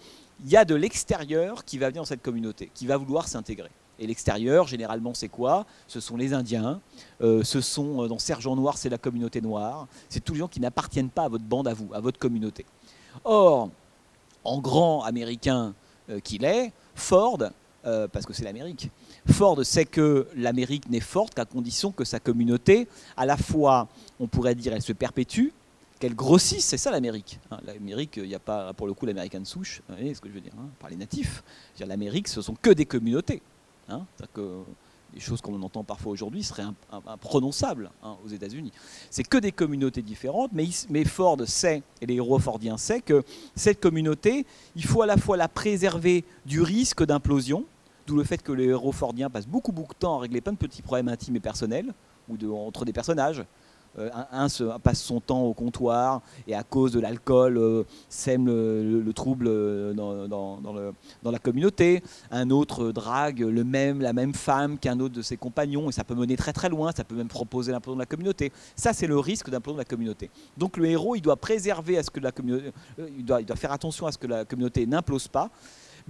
y a de l'extérieur qui va venir dans cette communauté, qui va vouloir s'intégrer. Et l'extérieur, généralement, c'est quoi? Ce sont les Indiens, dans Sergent Noir, c'est la communauté noire, c'est tous les gens qui n'appartiennent pas à votre bande, à vous, à votre communauté. Or, en grand américain qu'il est, Ford, parce que c'est l'Amérique, Ford sait que l'Amérique n'est forte qu'à condition que sa communauté, à la fois, on pourrait dire, elle se perpétue, qu'elle grossisse, c'est ça l'Amérique. Hein, l'Amérique, il n'y a pas, pour le coup, l'américaine souche, vous voyez ce que je veux dire, hein, par les natifs. L'Amérique, ce sont que des communautés. Hein, c'est-à-dire que des choses qu'on entend parfois aujourd'hui seraient imprononçables aux États-Unis. C'est que des communautés différentes, mais Ford sait, et les héros fordiens savent, que cette communauté, il faut à la fois la préserver du risque d'implosion, d'où le fait que les héros fordiens passent beaucoup de temps à régler plein de petits problèmes intimes et personnels, ou entre des personnages. Un passe son temps au comptoir et à cause de l'alcool sème le trouble dans la communauté. Un autre drague la même femme qu'un autre de ses compagnons et ça peut mener très très loin, ça peut même proposer l'implosion de la communauté. Ça, c'est le risque d'implosion de la communauté. Donc le héros, il doit préserver à ce que la communauté, il doit faire attention à ce que la communauté n'implose pas.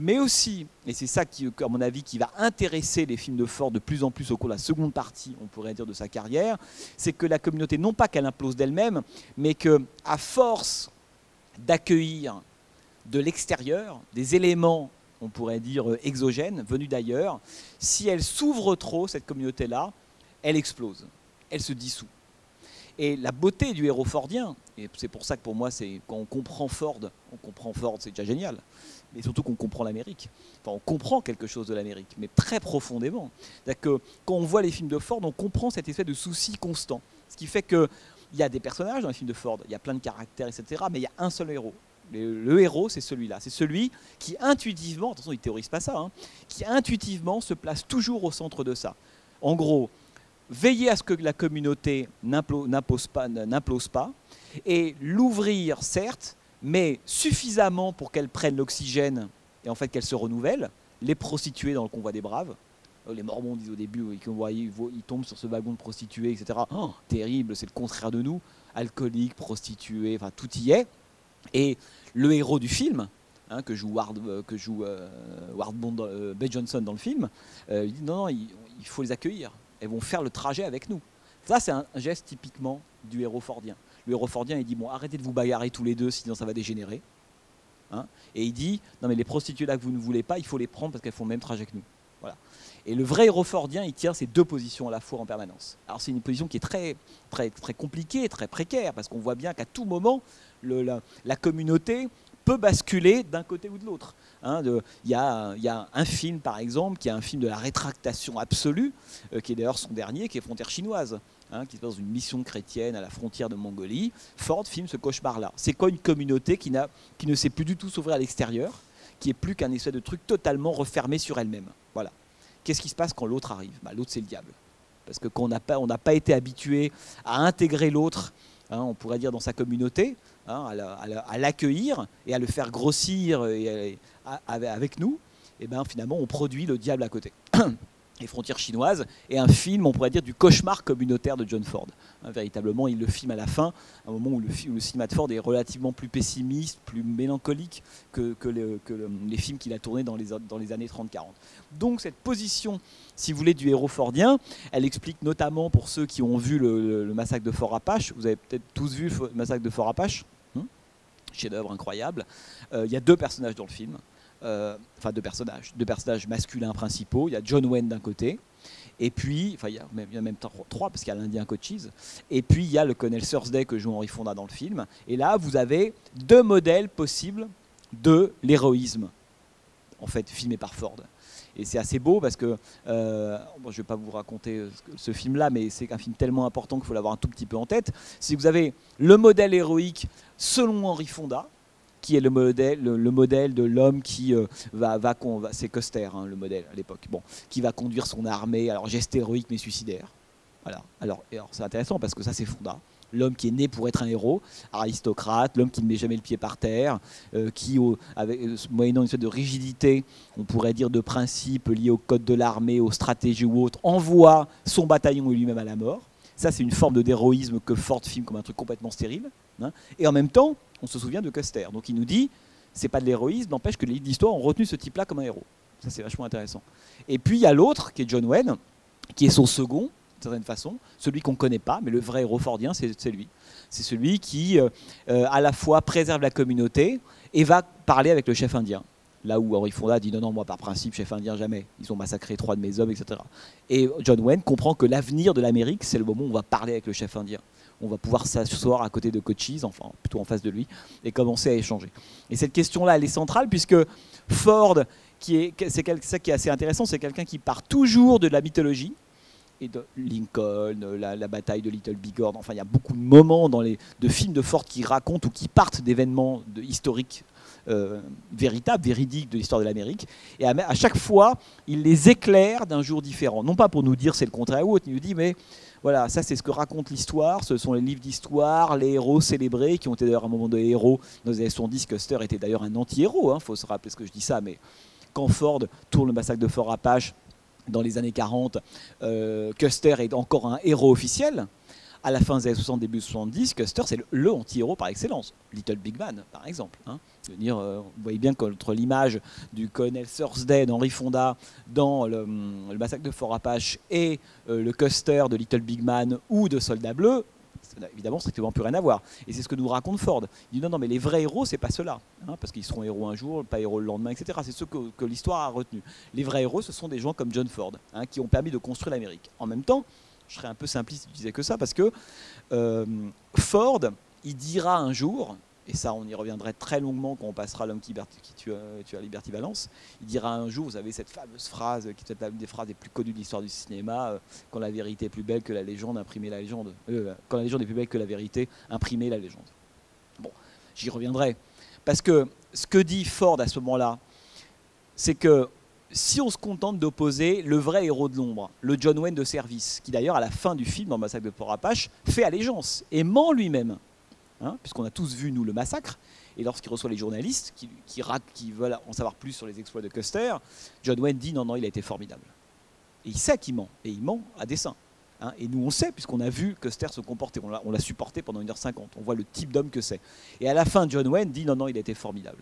Mais aussi, et c'est ça qui, à mon avis, qui va intéresser les films de Ford de plus en plus au cours de la seconde partie, on pourrait dire, de sa carrière, c'est que la communauté, non pas qu'elle implose d'elle-même, mais qu'à force d'accueillir de l'extérieur des éléments, on pourrait dire, exogènes, venus d'ailleurs, si elle s'ouvre trop, cette communauté-là, elle explose, elle se dissout. Et la beauté du héros fordien, et c'est pour ça que pour moi, quand on comprend Ford, c'est déjà génial, mais surtout qu'on comprend l'Amérique. Enfin, on comprend quelque chose de l'Amérique, mais très profondément. C'est-à-dire que quand on voit les films de Ford, on comprend cette espèce de souci constant. Ce qui fait qu'il y a des personnages dans les films de Ford, il y a plein de caractères, etc., mais il y a un seul héros. Le héros, c'est celui-là. C'est celui qui intuitivement, attention, il ne théorise pas ça, hein, qui intuitivement se place toujours au centre de ça. En gros, veiller à ce que la communauté n'implose pas, et l'ouvrir, certes, mais suffisamment pour qu'elle prenne l'oxygène et en fait qu'elle se renouvelle. Les prostituées dans Le Convoi des Braves, Les Mormons disent au début, ils tombent sur ce wagon de prostituées, etc. Oh, terrible, c'est le contraire de nous. Alcoolique, prostituée, enfin tout y est. Et le héros du film, hein, que joue Ward Bond, Bay Johnson dans le film, il dit non, il faut les accueillir. Elles vont faire le trajet avec nous. Ça, c'est un geste typiquement du héros fordien. Le héros fordien, il dit bon, arrêtez de vous bagarrer tous les deux, sinon ça va dégénérer. Hein, et il dit non, mais les prostituées là que vous ne voulez pas, il faut les prendre parce qu'elles font le même trajet que nous. Voilà. Et le vrai héros fordien, il tient ces deux positions à la fois en permanence. Alors c'est une position qui est très, très, très compliquée, très précaire, parce qu'on voit bien qu'à tout moment, la communauté peut basculer d'un côté ou de l'autre. Hein, y a un film, par exemple, qui est un film de la rétractation absolue, qui est d'ailleurs son dernier, qui est Frontière chinoise, hein, qui se passe dans une mission chrétienne à la frontière de Mongolie. Ford filme ce cauchemar-là. C'est quoi une communauté qui ne sait plus du tout s'ouvrir à l'extérieur, qui est plus qu'un espèce de truc totalement refermé sur elle-même. Voilà. Qu'est-ce qui se passe quand l'autre arrive? L'autre, c'est le diable. Parce que quand on n'a pas été habitué à intégrer l'autre, hein, on pourrait dire dans sa communauté, hein, à l'accueillir et à le faire grossir avec nous, et ben finalement on produit le diable à côté. Les Frontières chinoises et un film, on pourrait dire, du cauchemar communautaire de John Ford. Hein, véritablement, il le filme à la fin, à un moment où le cinéma de Ford est relativement plus pessimiste, plus mélancolique que les films qu'il a tournés dans les années 30-40. Donc cette position, si vous voulez, du héros fordien, elle explique notamment pour ceux qui ont vu le massacre de Fort Apache. Vous avez peut-être tous vu le massacre de Fort Apache, chef-d'œuvre incroyable. Il y a deux personnages dans le film. Enfin deux personnages masculins principaux. Il y a John Wayne d'un côté, et puis, enfin il y a même trois parce qu'il y a l'Indien Cochise, et puis il y a le colonel Thursday que joue Henry Fonda dans le film. Et là, vous avez deux modèles possibles de l'héroïsme, en fait, filmé par Ford. Et c'est assez beau parce que, je ne vais pas vous raconter ce film-là, mais c'est un film tellement important qu'il faut l'avoir un tout petit peu en tête. Si vous avez le modèle héroïque selon Henry Fonda, qui est le modèle de l'homme qui c'est Custer, hein, le modèle à l'époque, qui va conduire son armée, alors geste héroïque mais suicidaire. Voilà. Alors c'est intéressant parce que ça c'est Fonda, l'homme qui est né pour être un héros, aristocrate, l'homme qui ne met jamais le pied par terre, moyennant une sorte de rigidité, on pourrait dire de principe lié au code de l'armée, aux stratégies ou autres, envoie son bataillon et lui-même à la mort. Ça, c'est une forme d'héroïsme que Ford filme comme un truc complètement stérile. Hein. Et en même temps, on se souvient de Custer. Donc il nous dit, c'est pas de l'héroïsme, n'empêche que les livres d'histoire ont retenu ce type-là comme un héros. Ça, c'est vachement intéressant. Et puis il y a l'autre, qui est John Wayne, qui est son second, d'une certaine façon, celui qu'on ne connaît pas, mais le vrai héros fordien, c'est lui. C'est celui qui, à la fois, préserve la communauté et va parler avec le chef indien. Là où Henry Fonda dit non, moi par principe, chef indien, jamais. Ils ont massacré 3 de mes hommes, etc. Et John Wayne comprend que l'avenir de l'Amérique, c'est le moment où on va parler avec le chef indien. On va pouvoir s'asseoir à côté de Cochise, enfin plutôt en face de lui, et commencer à échanger. Et cette question-là, elle est centrale, puisque Ford, c'est ça qui est assez intéressant, c'est quelqu'un qui part toujours de la mythologie, et de Lincoln, la bataille de Little Bighorn, enfin il y a beaucoup de moments de films de Ford qui racontent ou qui partent d'événements historiques véritables, véridiques de l'histoire de l'Amérique, et à chaque fois il les éclaire d'un jour différent, non pas pour nous dire c'est le contraire ou autre, il nous dit mais voilà, ça c'est ce que raconte l'histoire, ce sont les livres d'histoire, les héros célébrés qui ont été d'ailleurs à un moment de héros dans les années 70. Custer était d'ailleurs un anti-héros, faut se rappeler ce que je dis ça, mais quand Ford tourne le massacre de Fort Apache dans les années 40, Custer est encore un héros officiel. À la fin des années 60, début 70, Custer, c'est le anti-héros par excellence. Little Big Man, par exemple. Hein. Vous voyez bien qu'entre l'image du colonel Thursday d'Henry Fonda dans le massacre de Fort Apache et le Custer de Little Big Man ou de Soldat Bleu, ça n'a évidemment strictement plus rien à voir. Et c'est ce que nous raconte Ford. Il dit non, mais les vrais héros, c'est pas ceux-là. Hein, parce qu'ils seront héros un jour, pas héros le lendemain, etc. C'est ceux que l'histoire a retenus. Les vrais héros, ce sont des gens comme John Ford, hein, qui ont permis de construire l'Amérique. En même temps, je serais un peu simpliste si je disais que ça, parce que Ford, il dira un jour, et ça on y reviendrait très longuement quand on passera L'homme qui tue à Liberty Valance, il dira un jour, vous avez cette fameuse phrase, qui est peut-être l'une des phrases les plus connues de l'histoire du cinéma, quand la vérité est plus belle que la légende, imprimez la légende. Quand la légende est plus belle que la vérité, imprimez la légende. Bon, j'y reviendrai. Parce que ce que dit Ford à ce moment-là, c'est que si on se contente d'opposer le vrai héros de l'ombre, le John Wayne de service, qui d'ailleurs à la fin du film, dans le massacre de Fort Apache, fait allégeance et ment lui-même, hein, puisqu'on a tous vu, nous, le massacre, et lorsqu'il reçoit les journalistes qui veulent en savoir plus sur les exploits de Custer, John Wayne dit non, il a été formidable. Et il sait qu'il ment, et il ment à dessein. Hein. Et nous, on sait, puisqu'on a vu Custer se comporter, on l'a supporté pendant 1h50, on voit le type d'homme que c'est. Et à la fin, John Wayne dit non, il a été formidable.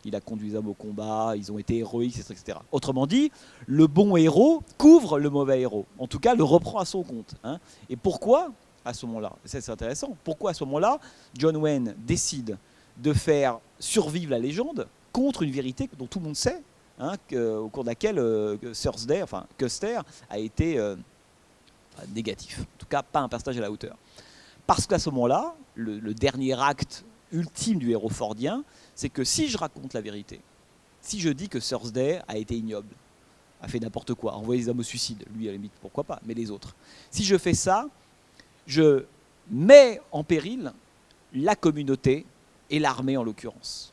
Il a conduit les hommes au combat, ils ont été héroïques, etc. Autrement dit, le bon héros couvre le mauvais héros. En tout cas, le reprend à son compte. Hein. Et pourquoi, à ce moment-là, c'est intéressant, pourquoi à ce moment-là, John Wayne décide de faire survivre la légende contre une vérité dont tout le monde sait, hein, au cours de laquelle Custer a été négatif. En tout cas, pas un personnage à la hauteur. Parce qu'à ce moment-là, le dernier acte ultime du héros fordien, c'est que si je raconte la vérité, si je dis que Thursday a été ignoble, a fait n'importe quoi, a envoyé des hommes au suicide, lui à la limite pourquoi pas, mais les autres, si je fais ça, je mets en péril la communauté et l'armée en l'occurrence.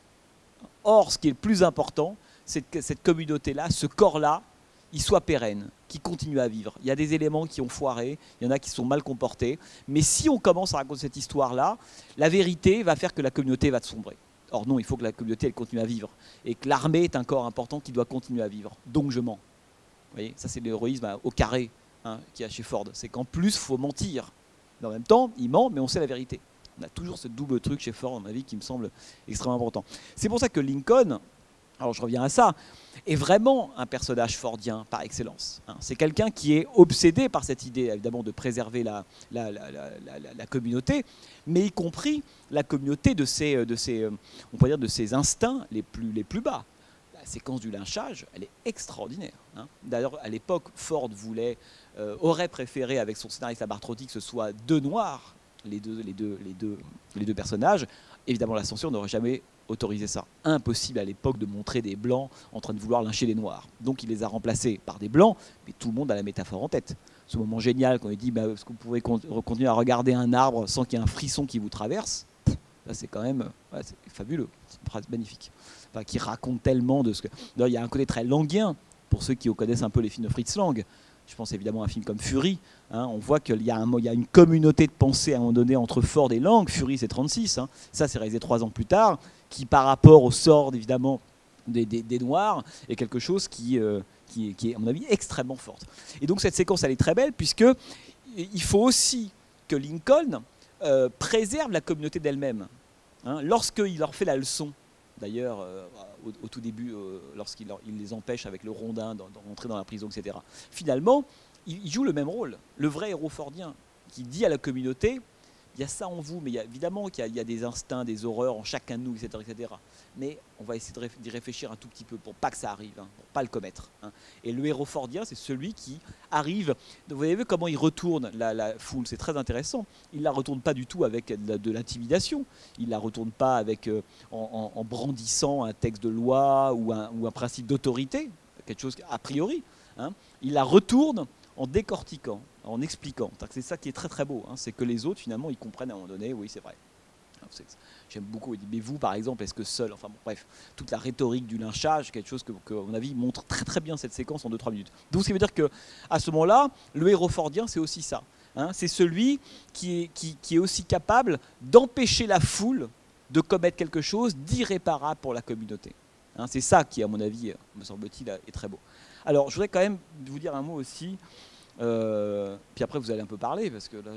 Or, ce qui est le plus important, c'est que cette communauté-là, ce corps-là, il soit pérenne, qu'il continue à vivre. Il y a des éléments qui ont foiré, il y en a qui sont mal comportés, mais si on commence à raconter cette histoire-là, la vérité va faire que la communauté va sombrer. Or non, il faut que la communauté elle continue à vivre, et que l'armée est un corps important qui doit continuer à vivre. Donc je mens. Vous voyez, ça c'est l'héroïsme au carré qu'il y a chez Ford. C'est qu'en plus, il faut mentir. Mais en même temps, il ment, mais on sait la vérité. On a toujours ce double truc chez Ford, dans ma vie, qui me semble extrêmement important. C'est pour ça que Lincoln, alors je reviens à ça, est vraiment un personnage fordien par excellence. C'est quelqu'un qui est obsédé par cette idée, évidemment, de préserver la communauté, mais y compris la communauté de ses on pourrait dire, de ses instincts les plus bas. La séquence du lynchage, elle est extraordinaire. D'ailleurs, à l'époque, Ford aurait préféré, avec son scénariste Abartrotti, que ce soit deux noirs, les deux personnages. Évidemment, la censure n'aurait jamais autorisé ça. Impossible à l'époque de montrer des blancs en train de vouloir lyncher les noirs. Donc il les a remplacés par des blancs, mais tout le monde a la métaphore en tête. Ce moment génial quand il dit est-ce que vous pouvez continuer à regarder un arbre sans qu'il y ait un frisson qui vous traverse. Là, c'est quand même c'est fabuleux. C'est une phrase magnifique. Enfin, qui raconte tellement de ce que... D'ailleurs, il y a un côté très languien, pour ceux qui connaissent un peu les films de Fritz Lang. Je pense évidemment à un film comme Fury. On voit qu'il y a une communauté de pensée à un moment donné entre Ford et Lang. Fury, c'est 36. Ça, c'est réalisé 3 ans plus tard, qui, par rapport au sort, évidemment, des Noirs, est quelque chose qui est, à mon avis, extrêmement forte. Et donc, cette séquence, elle est très belle, puisqu'il faut aussi que Lincoln préserve la communauté d'elle-même. Lorsqu'il leur fait la leçon, d'ailleurs, au tout début, lorsqu'il les empêche avec le rondin de rentrer dans la prison, etc. Finalement, il joue le même rôle. Le vrai héros fordien qui dit à la communauté, il y a ça en vous, mais évidemment qu'il y a des instincts, des horreurs en chacun de nous, etc. etc. Mais on va essayer d'y réfléchir un tout petit peu pour pas que ça arrive, pour pas le commettre. Et le héros fordien, c'est celui qui arrive. Vous avez vu comment il retourne la foule, c'est très intéressant. Il la retourne pas du tout avec de l'intimidation. Il la retourne pas avec en brandissant un texte de loi ou un principe d'autorité, quelque chose a priori. Il la retourne en décortiquant, en expliquant. C'est ça qui est très très beau. C'est que les autres, finalement, ils comprennent à un moment donné, oui, c'est vrai. J'aime beaucoup. Il dit, mais vous, par exemple, est-ce que seul, enfin bon, bref, toute la rhétorique du lynchage, quelque chose que, à mon avis, montre très très bien cette séquence en 2-3 minutes. Donc, ce qui veut dire qu'à ce moment-là, le héros fordien, c'est aussi ça. C'est celui qui est aussi capable d'empêcher la foule de commettre quelque chose d'irréparable pour la communauté. C'est ça qui, à mon avis, me semble-t-il, est très beau. Alors, je voudrais quand même vous dire un mot aussi, puis après vous allez un peu parler, parce que là,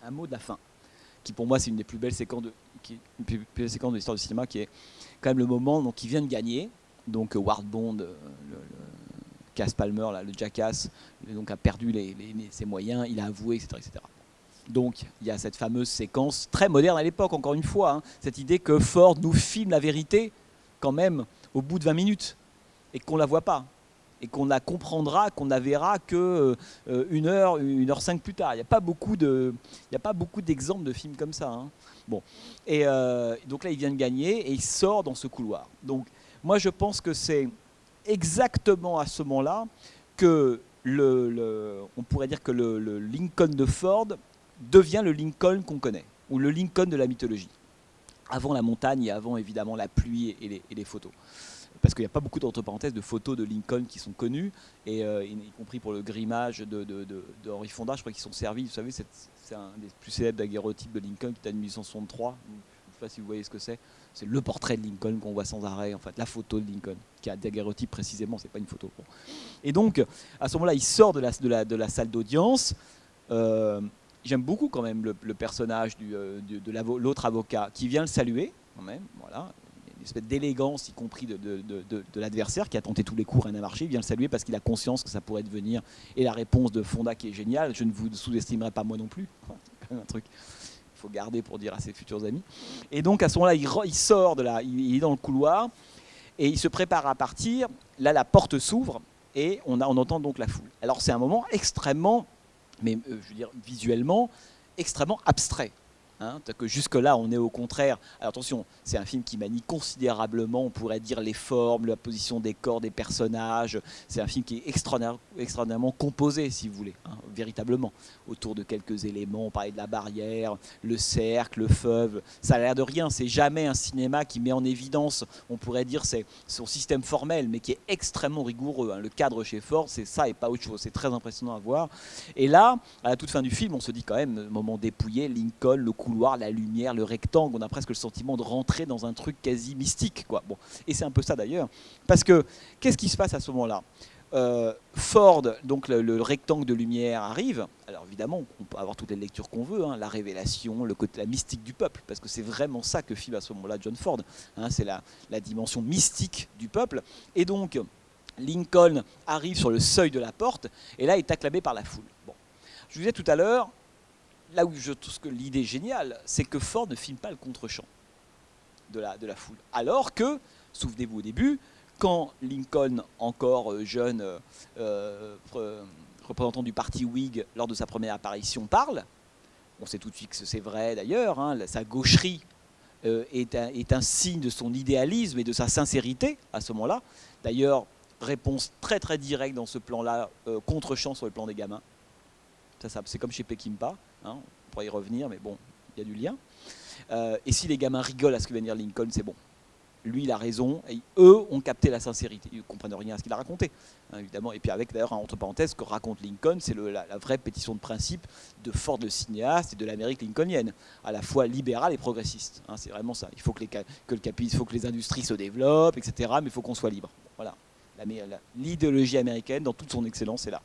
un mot de la fin, qui pour moi c'est une des plus belles séquences de l'histoire du cinéma, qui est quand même le moment donc, il vient de gagner, donc Ward Bond, le Cass Palmer, là, le Jackass, donc, a perdu ses moyens, il a avoué, etc., etc. Donc il y a cette fameuse séquence, très moderne à l'époque, encore une fois, cette idée que Ford nous filme la vérité quand même au bout de 20 minutes, et qu'on ne la voit pas, et qu'on la comprendra, qu'on la verra que 1h05 plus tard. Il n'y a pas beaucoup d'exemples de films comme ça. Bon. Et donc là, il vient de gagner et il sort dans ce couloir. Donc moi, je pense que c'est exactement à ce moment-là que on pourrait dire que le Lincoln de Ford devient le Lincoln qu'on connaît, ou le Lincoln de la mythologie. Avant la montagne et avant évidemment la pluie et les photos. Parce qu'il n'y a pas beaucoup, entre parenthèses, de photos de Lincoln qui sont connues, et y compris pour le grimage de Henry Fonda, je crois qu'ils sont servis. Vous savez, c'est un des plus célèbres daguerreotypes de Lincoln qui date de 1863, sais pas si vous voyez ce que c'est. C'est le portrait de Lincoln qu'on voit sans arrêt, en fait, la photo de Lincoln, qui a un daguerreotype précisément, c'est pas une photo. Bon. Et donc, à ce moment-là, il sort de la salle d'audience. J'aime beaucoup quand même le personnage de l'autre avocat qui vient le saluer, quand même, voilà. Une espèce d'élégance, y compris de l'adversaire qui a tenté tous les coups, rien n'a marché. Il vient le saluer parce qu'il a conscience que ça pourrait devenir. Et la réponse de Fonda qui est géniale, je ne vous sous-estimerai pas moi non plus. C'est un truc qu'il faut garder pour dire à ses futurs amis. Et donc à ce moment-là, il sort il est dans le couloir et il se prépare à partir. Là, la porte s'ouvre et on entend donc la foule. Alors c'est un moment extrêmement, mais je veux dire visuellement, extrêmement abstrait. Hein, que jusque-là, on est au contraire. Alors attention, c'est un film qui manie considérablement, on pourrait dire, les formes, la position des corps des personnages. C'est un film qui est extraordinairement composé, si vous voulez, hein, véritablement, autour de quelques éléments. On parlait de la barrière, le cercle, le feuve. Ça a l'air de rien. C'est jamais un cinéma qui met en évidence, on pourrait dire, c'est son système formel, mais qui est extrêmement rigoureux. Hein. Le cadre chez Ford, c'est ça et pas autre chose. C'est très impressionnant à voir. Et là, à la toute fin du film, on se dit quand même, moment dépouillé, Lincoln, le couloir, la lumière, le rectangle, on a presque le sentiment de rentrer dans un truc quasi mystique, quoi. Bon. Et c'est un peu ça d'ailleurs, parce que qu'est-ce qui se passe à ce moment-là? Ford, donc le rectangle de lumière arrive. Alors évidemment, on peut avoir toutes les lectures qu'on veut, hein, la révélation, le côté, la mystique du peuple, parce que c'est vraiment ça que filme à ce moment-là John Ford. Hein, c'est la dimension mystique du peuple. Et donc, Lincoln arrive sur le seuil de la porte, et là, il est acclamé par la foule. Bon. Je vous disais tout à l'heure, là où je trouve que l'idée géniale, c'est que Ford ne filme pas le contre-champ de la foule. Alors que, souvenez-vous au début, quand Lincoln, encore jeune représentant du parti Whig lors de sa première apparition, parle, on sait tout de suite que c'est vrai d'ailleurs, hein, sa gaucherie est un signe de son idéalisme et de sa sincérité à ce moment-là. D'ailleurs, réponse très très directe dans ce plan-là, contre-champ sur le plan des gamins. Ça, c'est comme chez Peckinpah, hein, on pourrait y revenir, mais bon, il y a du lien. Et si les gamins rigolent à ce que vient dire Lincoln, c'est bon. Lui, il a raison, et eux ont capté la sincérité. Ils ne comprennent rien à ce qu'il a raconté, hein, évidemment. Et puis avec, d'ailleurs, entre parenthèses, ce que raconte Lincoln, c'est la vraie pétition de principe de Ford le cinéaste et de l'Amérique lincolnienne, à la fois libérale et progressiste. Hein, c'est vraiment ça. Il faut que les industries se développent, etc., mais il faut qu'on soit libre. Voilà. L'idéologie américaine, dans toute son excellence, est là.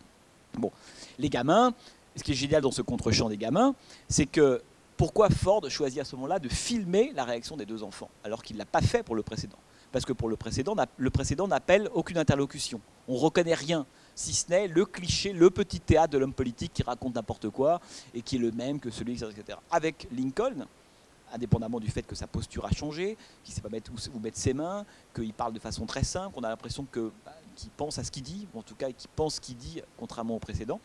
Bon. Les gamins, ce qui est génial dans ce contre-champ des gamins, c'est que pourquoi Ford choisit à ce moment-là de filmer la réaction des deux enfants, alors qu'il ne l'a pas fait pour le précédent? Parce que pour le précédent n'appelle aucune interlocution. On ne reconnaît rien, si ce n'est le cliché, le petit théâtre de l'homme politique qui raconte n'importe quoi et qui est le même que celui, etc. Avec Lincoln, indépendamment du fait que sa posture a changé, qu'il ne sait pas où mettre ses mains, qu'il parle de façon très simple, on a l'impression qu'il pense à ce qu'il dit, ou en tout cas qu'il pense ce qu'il dit, contrairement au précédent.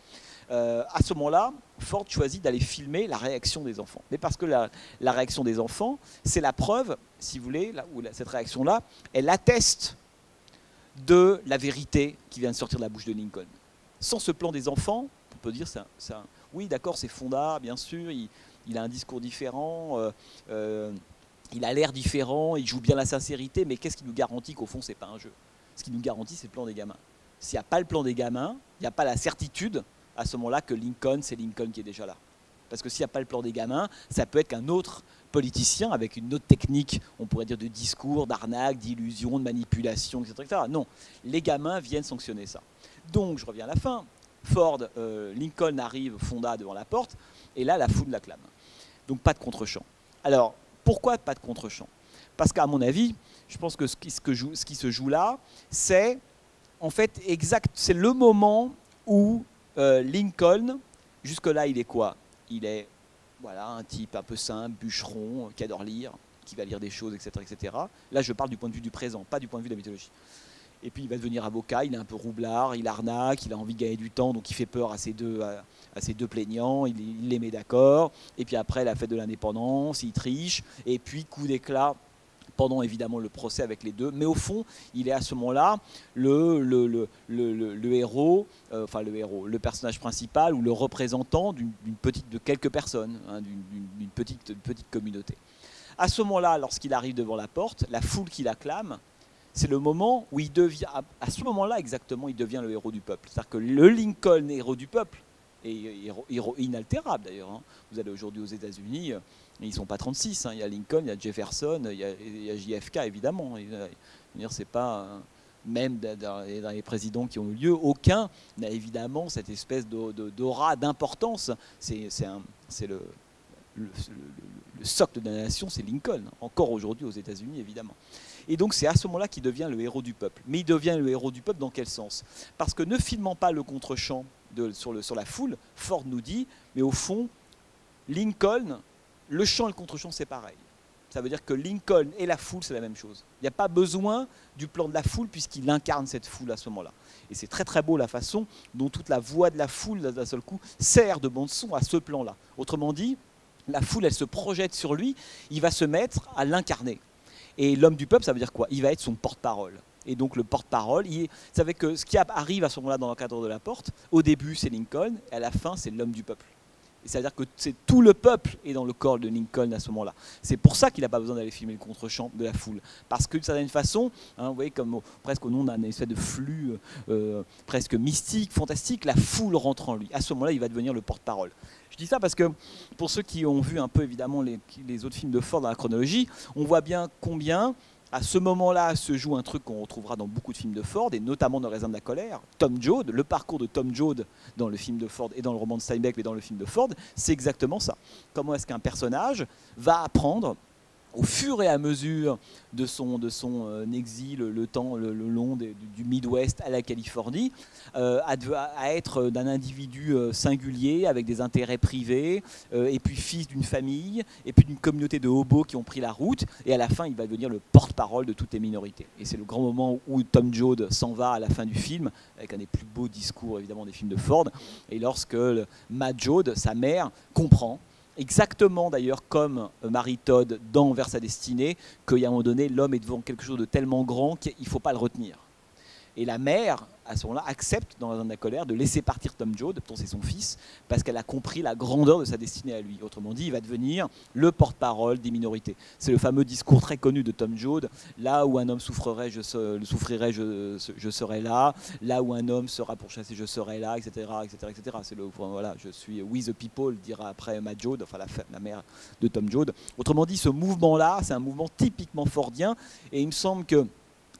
À ce moment-là, Ford choisit d'aller filmer la réaction des enfants. Mais parce que la réaction des enfants, c'est la preuve, si vous voulez, cette réaction-là, elle atteste de la vérité qui vient de sortir de la bouche de Lincoln. Sans ce plan des enfants, on peut dire, oui, d'accord, c'est Fonda, bien sûr, il a un discours différent, il a l'air différent, il joue bien la sincérité, mais qu'est-ce qui nous garantit qu'au fond, c'est pas un jeu? Ce qui nous garantit, c'est le plan des gamins. S'il n'y a pas le plan des gamins, il n'y a pas la certitude, à ce moment-là, que Lincoln, c'est Lincoln qui est déjà là. Parce que s'il n'y a pas le plan des gamins, ça peut être qu'un autre politicien avec une autre technique, on pourrait dire de discours, d'arnaque, d'illusion, de manipulation, etc. Non, les gamins viennent sanctionner ça. Donc, je reviens à la fin. Ford, Lincoln arrive, Fonda devant la porte, et là, la foule l'acclame. Donc, pas de contre-champ. Alors, pourquoi pas de contre-champ? Parce qu'à mon avis, je pense que ce qui se joue là, c'est en fait c'est le moment où Lincoln, jusque-là, il est quoi? Il est un type un peu simple, bûcheron, qui adore lire, qui va lire des choses, etc., etc. Là, je parle du point de vue du présent, pas du point de vue de la mythologie. Et puis, il va devenir avocat, il est un peu roublard, il arnaque, il a envie de gagner du temps, donc il fait peur à ses deux plaignants, il les met d'accord. Et puis après, la fête de l'indépendance, il triche. Et puis, coup d'éclat, pendant évidemment le procès avec les deux, mais au fond, il est à ce moment-là le héros, le personnage principal ou le représentant de quelques personnes, hein, d'une petite communauté. À ce moment-là, lorsqu'il arrive devant la porte, la foule qui l'acclame, c'est le moment où il devient, à ce moment-là exactement, il devient le héros du peuple. C'est-à-dire que le Lincoln héros du peuple, et héros inaltérable d'ailleurs, hein. Vous allez aujourd'hui aux États-Unis, Et ils ne sont pas 36, hein. Il y a Lincoln, il y a Jefferson, il y a JFK évidemment. C'est pas même dans les présidents qui ont eu lieu, aucun n'a évidemment cette espèce d'aura d'importance. C'est le socle de la nation, c'est Lincoln, encore aujourd'hui aux États-Unis évidemment. Et donc c'est à ce moment-là qu'il devient le héros du peuple. Mais il devient le héros du peuple dans quel sens? Parce que ne filmant pas le contre-champ sur la foule, Ford nous dit, mais au fond, Lincoln, le champ et le contre-champ c'est pareil. Ça veut dire que Lincoln et la foule c'est la même chose. Il n'y a pas besoin du plan de la foule puisqu'il incarne cette foule à ce moment-là. Et c'est très très beau la façon dont toute la voix de la foule d'un seul coup sert de bande-son à ce plan-là. Autrement dit, la foule elle se projette sur lui, il va se mettre à l'incarner. Et l'homme du peuple, ça veut dire quoi? Il va être son porte-parole. Et donc le porte-parole, vous savez que ce qui arrive à ce moment-là dans le cadre de la porte, au début c'est Lincoln, et à la fin c'est l'homme du peuple. C'est-à-dire que c'est tout le peuple est dans le corps de Lincoln à ce moment-là. C'est pour ça qu'il n'a pas besoin d'aller filmer le contre-champ de la foule. Parce que d'une certaine façon, hein, vous voyez, comme presque au nom d'un espèce de flux presque mystique, fantastique, la foule rentre en lui. À ce moment-là, il va devenir le porte-parole. Je dis ça parce que pour ceux qui ont vu un peu évidemment les autres films de Ford dans la chronologie, on voit bien combien à ce moment-là se joue un truc qu'on retrouvera dans beaucoup de films de Ford, et notamment dans Raisin de la colère. Tom Joad, le parcours de Tom Joad dans le film de Ford et dans le roman de Steinbeck, mais dans le film de Ford, c'est exactement ça. Comment est-ce qu'un personnage va apprendre au fur et à mesure de son exil, le long du Midwest à la Californie, à être d'un individu singulier, avec des intérêts privés, et puis fils d'une famille, et puis d'une communauté de hobos qui ont pris la route, et à la fin, il va devenir le porte-parole de toutes les minorités. Et c'est le grand moment où Tom Joad s'en va à la fin du film, avec un des plus beaux discours, évidemment, des films de Ford, et lorsque Matt Joad, sa mère, comprend, exactement d'ailleurs comme Mary Todd dans Vers sa destinée, qu'à un moment donné, l'homme est devant quelque chose de tellement grand qu'il ne faut pas le retenir. Et la mère, à ce moment-là, accepte, dans la colère, de laisser partir Tom Joad, pourtant c'est son fils, parce qu'elle a compris la grandeur de sa destinée à lui. Autrement dit, il va devenir le porte-parole des minorités. C'est le fameux discours très connu de Tom Joad, là où un homme souffrirait, je serai là, là où un homme sera pourchassé, je serai là, etc. etc., etc. C'est voilà, je suis we the people, dira après Matt Joad, enfin la mère de Tom Joad. Autrement dit, ce mouvement-là, c'est un mouvement typiquement fordien, et il me semble que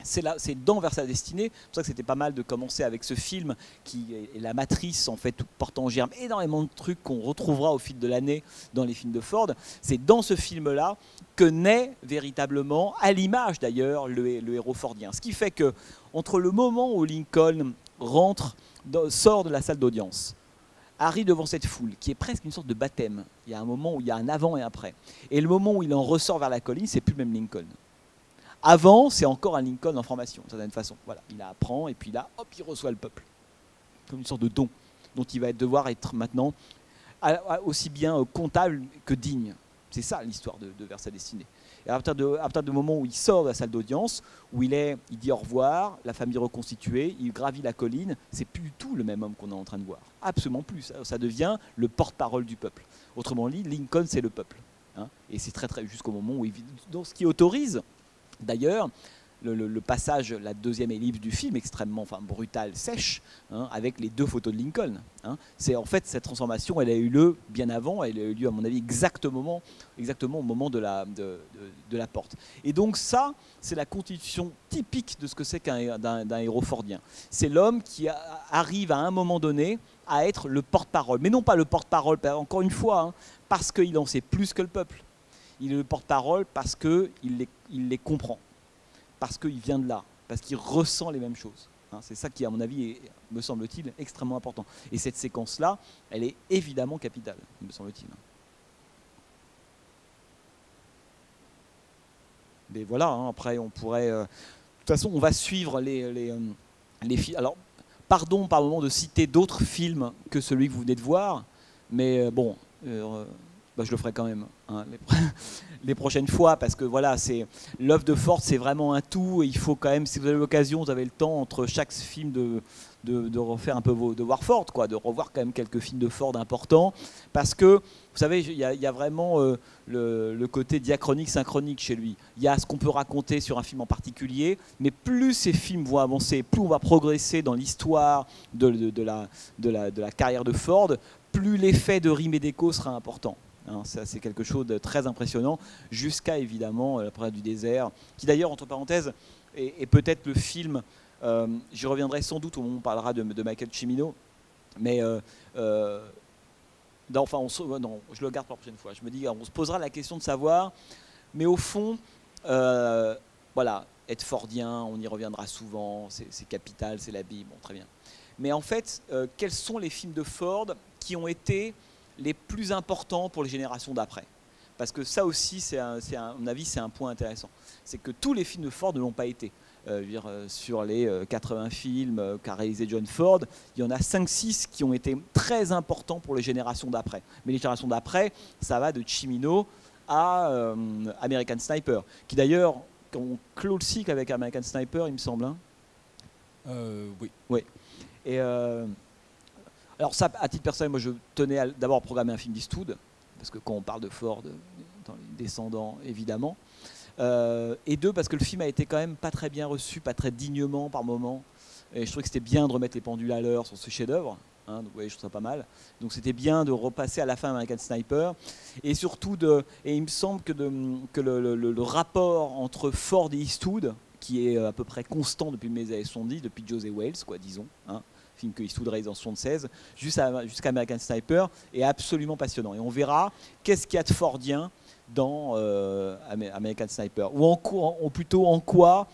c'est dans Vers sa destinée. C'est pour ça que c'était pas mal de commencer avec ce film qui est la matrice en fait, porte en germe énormément de trucs qu'on retrouvera au fil de l'année dans les films de Ford. C'est dans ce film-là que naît véritablement, à l'image d'ailleurs, le héros fordien. Ce qui fait que entre le moment où Lincoln sort de la salle d'audience, arrive devant cette foule qui est presque une sorte de baptême. Il y a un moment où il y a un avant et un après. Et le moment où il en ressort vers la colline, c'est plus le même Lincoln. Avant, c'est encore un Lincoln en formation, d'une certaine façon. Voilà, il apprend et puis là, hop, il reçoit le peuple. Comme une sorte de don dont il va devoir être maintenant aussi bien comptable que digne. C'est ça l'histoire de Vers sa destinée. Et à partir du moment où il sort de la salle d'audience, où il dit au revoir, la famille reconstituée, il gravit la colline, c'est plus du tout le même homme qu'on est en train de voir. Absolument plus. Ça devient le porte-parole du peuple. Autrement dit, Lincoln, c'est le peuple. Hein, et c'est très, très jusqu'au moment où il vit. Donc, ce qui autorise d'ailleurs le passage, la deuxième ellipse du film, extrêmement brutale, sèche, hein, avec les deux photos de Lincoln. Hein. C'est en fait cette transformation, elle a eu lieu bien avant, elle a eu lieu à mon avis exactement au moment de la porte. Et donc ça, c'est la constitution typique de ce que c'est d'un héros fordien. C'est l'homme qui arrive à un moment donné à être le porte-parole, mais non pas le porte-parole, encore une fois, hein, parce qu'il en sait plus que le peuple. Il est le porte-parole parce qu'il les comprend, parce qu'il vient de là, parce qu'il ressent les mêmes choses. Hein, c'est ça qui, à mon avis, est, me semble-t-il, extrêmement important. Et cette séquence-là, elle est évidemment capitale, me semble-t-il. Mais voilà, hein, après, on pourrait... de toute façon, on va suivre les films. Alors, pardon par moment de citer d'autres films que celui que vous venez de voir, mais bon... je le ferai quand même hein, les prochaines fois, parce que voilà, l'œuvre de Ford, c'est vraiment un tout, et il faut quand même, si vous avez l'occasion, vous avez le temps entre chaque film de refaire un peu de voir Ford, quoi, de revoir quand même quelques films de Ford importants, parce que vous savez, il y a vraiment le côté diachronique, synchronique chez lui. Il y a ce qu'on peut raconter sur un film en particulier, mais plus ces films vont avancer, plus on va progresser dans l'histoire de la carrière de Ford, plus l'effet de rime et d'écho sera important. Hein, ça, c'est quelque chose de très impressionnant, jusqu'à évidemment la promenade du désert, qui d'ailleurs, entre parenthèses, est peut-être le film, j'y reviendrai sans doute au moment où on parlera de Michael Cimino, mais non, enfin, non, je le garde pour la prochaine fois. Je me dis, on se posera la question de savoir, mais au fond, voilà, être fordien, on y reviendra souvent, c'est capital, c'est la Bible, bon, très bien. Mais en fait, quels sont les films de Ford qui ont été les plus importants pour les générations d'après? Parce que ça aussi, à mon avis, c'est un point intéressant. C'est que tous les films de Ford ne l'ont pas été. Je veux dire, sur les 80 films qu'a réalisé John Ford, il y en a 5-6 qui ont été très importants pour les générations d'après. Mais les générations d'après, ça va de Cimino à American Sniper, qui d'ailleurs, on clôt le cycle avec American Sniper, il me semble. Hein. Oui. Oui. Et alors ça, à titre personnel, moi je tenais d'abord à programmer un film d'Eastwood, parce que quand on parle de Ford, dans les descendants, évidemment. Et deux, parce que le film a été quand même pas très bien reçu, pas très dignement par moments. Et je trouvais que c'était bien de remettre les pendules à l'heure sur ce chef-d'œuvre. Hein, donc, vous voyez, je trouve ça pas mal. Donc c'était bien de repasser à la fin American Sniper. Et surtout, et il me semble que le rapport entre Ford et Eastwood, qui est à peu près constant depuis les années 70, depuis José Wales, quoi, disons, hein, film que Eastwood réalise en 1976, jusqu'à American Sniper, est absolument passionnant. Et on verra qu'est-ce qu'il y a de fordien dans American Sniper, ou plutôt en quoi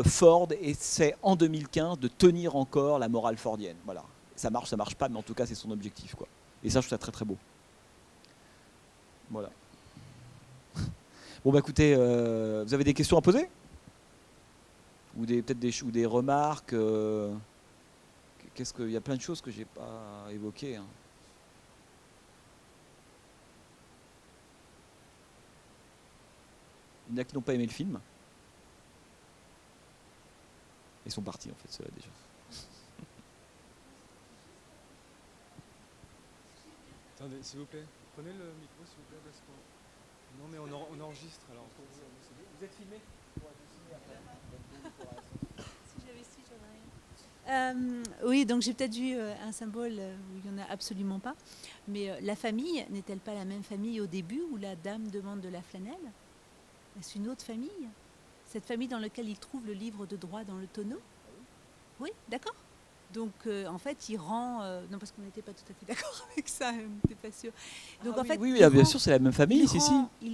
Ford essaie en 2015 de tenir encore la morale fordienne. Voilà. Ça marche pas, mais en tout cas c'est son objectif, quoi. Et ça, je trouve ça très très beau. Voilà. Bon bah écoutez, vous avez des questions à poser? Ou peut-être des remarques il y a plein de choses que j'ai pas évoquées. Hein. Il y en a qui n'ont pas aimé le film. Ils sont partis en fait, ceux-là déjà. Attendez, s'il vous plaît, prenez le micro s'il vous plaît parce que... Non mais on enregistre alors. Vous êtes filmé? Si j'avais su, j'aurais rien. Oui, donc j'ai peut-être vu un symbole où il n'y en a absolument pas. Mais la famille, n'est-elle pas la même famille au début où la dame demande de la flanelle? Est-ce une autre famille? Cette famille dans laquelle il trouve le livre de droit dans le tonneau? Oui, d'accord. Donc en fait, il rend... non, parce qu'on n'était pas tout à fait d'accord avec ça, on n'était pas sûr. Donc Ah, en fait, oui, bien sûr, c'est la même famille, si.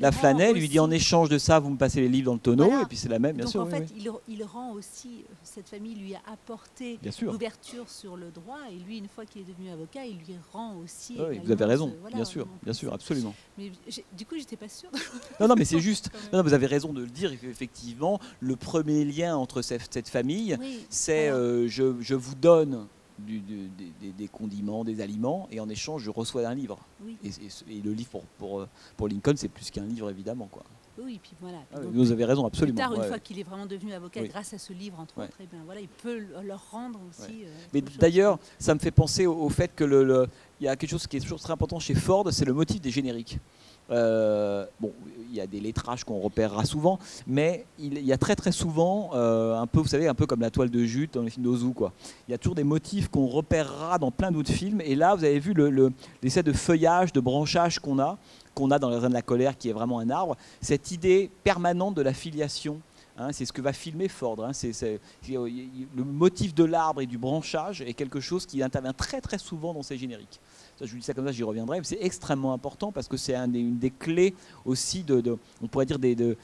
La flanelle lui dit en échange de ça, vous me passez les livres dans le tonneau, voilà. Et puis c'est la même, bien donc, sûr. Donc en fait, il rend aussi, cette famille lui a apporté l'ouverture sur le droit, et lui, une fois qu'il est devenu avocat, il lui rend aussi... Oui, vous avez raison, voilà, bien sûr, absolument. Mais du coup, j'étais pas sûre. Non, mais c'est juste, non, vous avez raison de le dire, effectivement, le premier lien entre cette famille, c'est je vous donne des condiments, des aliments, et en échange, je reçois un livre. Oui. Et le livre pour Lincoln, c'est plus qu'un livre, évidemment, quoi. Oui, puis voilà. Donc, vous avez raison, absolument. Plus tard, une fois qu'il est vraiment devenu avocat, grâce à ce livre, entre autres, et bien, voilà, il peut leur rendre aussi. Mais d'ailleurs, ça me fait penser au fait que il y a quelque chose qui est toujours très important chez Ford, c'est le motif des génériques. Bon, il y a des lettrages qu'on repérera souvent, mais il y a très très souvent un peu, vous savez, un peu comme la toile de jute dans les films d'Ozu, quoi. Il y a toujours des motifs qu'on repérera dans plein d'autres films, et là, vous avez vu l'essai de feuillage, de branchage qu'on a dans Les Raisins de la colère, qui est vraiment un arbre. Cette idée permanente de la filiation. Hein, c'est ce que va filmer Ford. Hein, le motif de l'arbre et du branchage est quelque chose qui intervient très très souvent dans ces génériques. Ça, je vous dis ça comme ça, j'y reviendrai. C'est extrêmement important parce que c'est une des clés aussi on pourrait dire des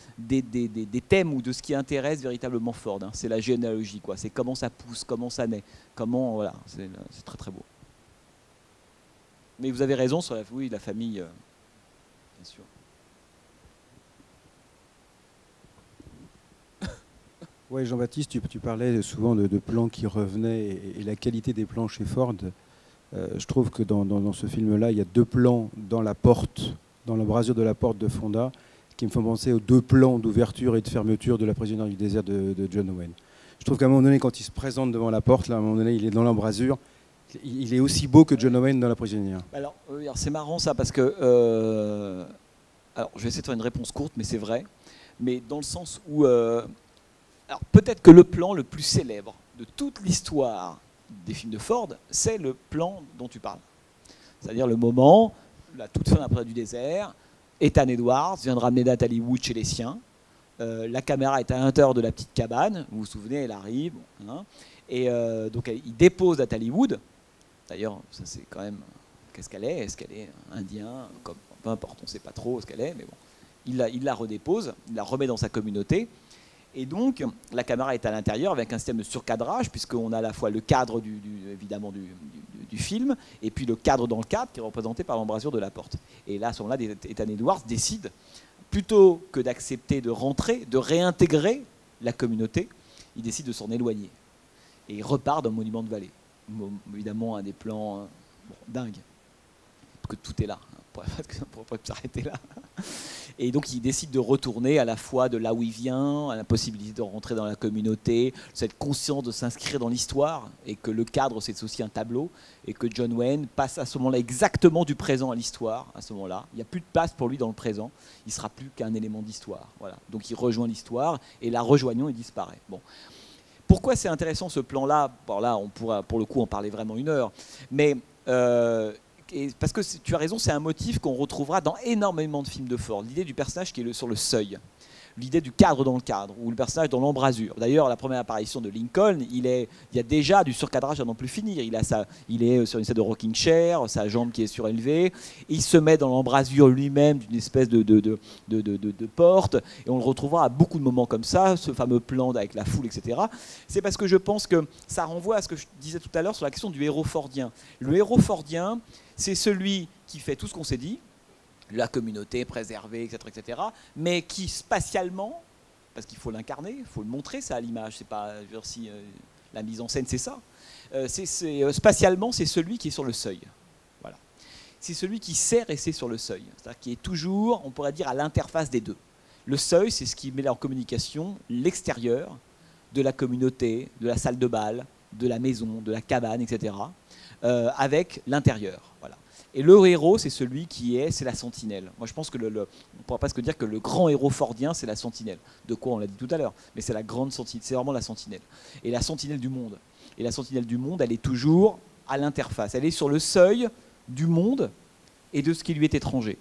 thèmes ou de ce qui intéresse véritablement Ford. Hein. C'est la généalogie, quoi. C'est comment ça pousse, comment ça naît, voilà. C'est très très beau. Mais vous avez raison sur la famille, bien sûr. Oui, Jean-Baptiste, tu parlais souvent de plans qui revenaient et la qualité des plans chez Ford. Je trouve que dans ce film-là, il y a 2 plans dans l'embrasure de la porte de Fonda, qui me font penser aux 2 plans d'ouverture et de fermeture de La prisonnière du désert de John Wayne. Je trouve qu'à un moment donné, quand il se présente devant la porte, là, à un moment donné, il est dans l'embrasure. Il est aussi beau que John Wayne dans La prisonnière. Alors c'est marrant ça, parce que... alors, je vais essayer de faire une réponse courte, mais c'est vrai. Mais dans le sens où... alors peut-être que le plan le plus célèbre de toute l'histoire des films de Ford, c'est le plan dont tu parles. C'est-à-dire le moment la toute fin d'Après du désert, Ethan Edwards vient de ramener Natalie Wood chez les siens. La caméra est à l'intérieur de la petite cabane, vous vous souvenez, elle arrive. Hein, et donc il dépose Natalie Wood. D'ailleurs, ça c'est quand même... Qu'est-ce qu'elle est? Est-ce qu'elle est indien? Comme, peu importe, on ne sait pas trop ce qu'elle est, mais bon. Il la redépose, il la remet dans sa communauté. Et donc, la caméra est à l'intérieur avec un système de surcadrage, puisqu'on a à la fois le cadre évidemment du film, et puis le cadre dans le cadre, qui est représenté par l'embrasure de la porte. Et là, à ce moment-là, Ethan Edwards décide, plutôt que d'accepter de rentrer, de réintégrer la communauté, il décide de s'en éloigner. Et il repart dans le Monument de Vallée. Évidemment, un des plans dingues. Que tout est là. On ne pourrait pas s'arrêter là. Et donc il décide de retourner à la fois de là où il vient, à la possibilité de rentrer dans la communauté, cette conscience de s'inscrire dans l'histoire, et que le cadre c'est aussi un tableau, et que John Wayne passe à ce moment-là exactement du présent à l'histoire. À ce moment-là, il n'y a plus de place pour lui dans le présent, il ne sera plus qu'un élément d'histoire. Voilà. Donc il rejoint l'histoire, et la rejoignant, il disparaît. Bon. Pourquoi c'est intéressant ce plan-là? Bon, là, on pourra pour le coup en parler vraiment une heure, mais... parce que tu as raison, c'est un motif qu'on retrouvera dans énormément de films de Ford. L'idée du personnage qui est sur le seuil, l'idée du cadre dans le cadre, ou le personnage dans l'embrasure. D'ailleurs, la première apparition de Lincoln, il y a déjà du surcadrage à n'en plus finir. Il est sur une scène de rocking chair, sa jambe qui est surélevée, il se met dans l'embrasure lui-même d'une espèce de porte, et on le retrouvera à beaucoup de moments comme ça, ce fameux plan avec la foule, etc. C'est parce que je pense que ça renvoie à ce que je disais tout à l'heure sur la question du héros fordien. Le héros fordien, c'est celui qui fait tout ce qu'on s'est dit, la communauté préservée, etc., mais qui spatialement, parce qu'il faut l'incarner, il faut le montrer, ça à l'image, c'est pas, je veux dire, si la mise en scène c'est ça, spatialement c'est celui qui est sur le seuil. Voilà. C'est celui qui sait rester sur le seuil, c'est-à-dire qui est toujours, on pourrait dire, à l'interface des deux. Le seuil, c'est ce qui met en communication l'extérieur de la communauté, de la salle de bal, de la maison, de la cabane, etc., avec l'intérieur. Voilà. Et le héros, c'est celui c'est la sentinelle. Moi, je pense que on ne pourra pas se dire que le grand héros fordien, c'est la sentinelle. De quoi on l'a dit tout à l'heure, mais c'est la grande sentinelle, c'est vraiment la sentinelle. Et la sentinelle du monde. Et la sentinelle du monde, elle est toujours à l'interface. Elle est sur le seuil du monde et de ce qui lui est étranger.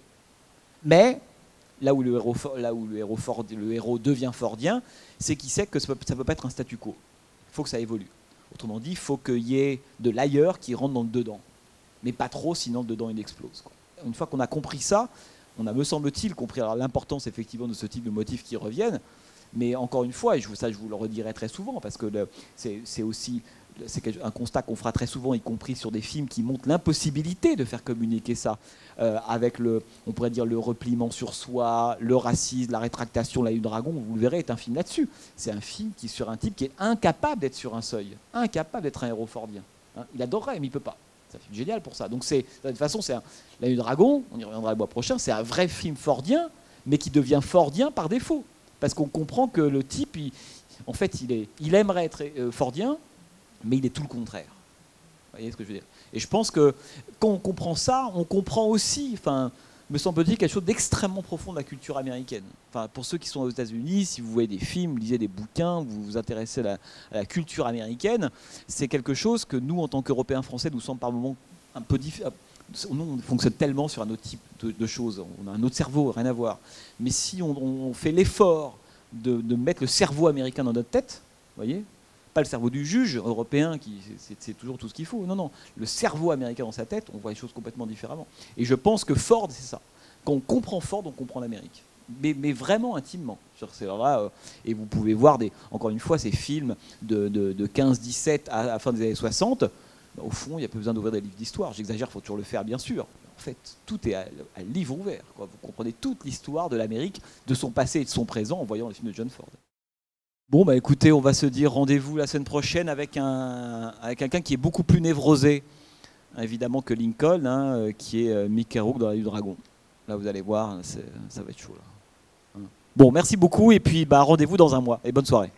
Mais là où le héros devient fordien, c'est qu'il sait que ça ne peut pas être un statu quo. Il faut que ça évolue. Autrement dit, il faut qu'il y ait de l'ailleurs qui rentre dans le dedans. Mais pas trop, sinon le dedans il explose, quoi. Une fois qu'on a compris ça, on a, me semble-t-il, compris l'importance effectivement de ce type de motifs qui reviennent. Mais encore une fois, et ça je vous le redirai très souvent, parce que c'est aussi un constat qu'on fera très souvent, y compris sur des films qui montrent l'impossibilité de faire communiquer ça, avec on pourrait dire le repliement sur soi, le racisme, la rétractation, l'œil du dragon, vous le verrez, est un film là-dessus. C'est un film qui est sur un type qui est incapable d'être sur un seuil, incapable d'être un héros fordien. Hein, il adorerait, mais il ne peut pas. C'est un film génial pour ça. Donc de toute façon, l'œil du dragon, on y reviendra le mois prochain, c'est un vrai film fordien, mais qui devient fordien par défaut. Parce qu'on comprend que le type, en fait, il aimerait être fordien, mais il est tout le contraire. Vous voyez ce que je veux dire? Et je pense que quand on comprend ça, on comprend aussi, me semble-t-il, quelque chose d'extrêmement profond de la culture américaine. Enfin, pour ceux qui sont aux États-Unis, si vous voyez des films, lisez des bouquins, vous vous intéressez à la culture américaine, c'est quelque chose que nous, en tant qu'Européens français, nous semble par moments un peu différent. Nous, on fonctionne tellement sur un autre type de choses. On a un autre cerveau, rien à voir. Mais si on fait l'effort de mettre le cerveau américain dans notre tête, vous voyez, pas le cerveau du juge européen qui c'est toujours tout ce qu'il faut. Non, non, le cerveau américain dans sa tête, on voit les choses complètement différemment. Et je pense que Ford, c'est ça. Quand on comprend Ford, on comprend l'Amérique. Mais vraiment intimement. Là, et vous pouvez voir, encore une fois, ces films de 15-17 à la fin des années 60. Au fond, il n'y a pas besoin d'ouvrir des livres d'histoire. J'exagère, il faut toujours le faire, bien sûr. En fait, tout est à livre ouvert, quoi. Vous comprenez toute l'histoire de l'Amérique, de son passé et de son présent en voyant les films de John Ford. Bon, bah écoutez, on va se dire rendez-vous la semaine prochaine avec quelqu'un qui est beaucoup plus névrosé, évidemment, que Lincoln, hein, qui est Mickey Rourke dans l'œil du dragon. Là, vous allez voir, ça va être chaud. Là. Bon, merci beaucoup, et puis rendez-vous dans un mois, et bonne soirée.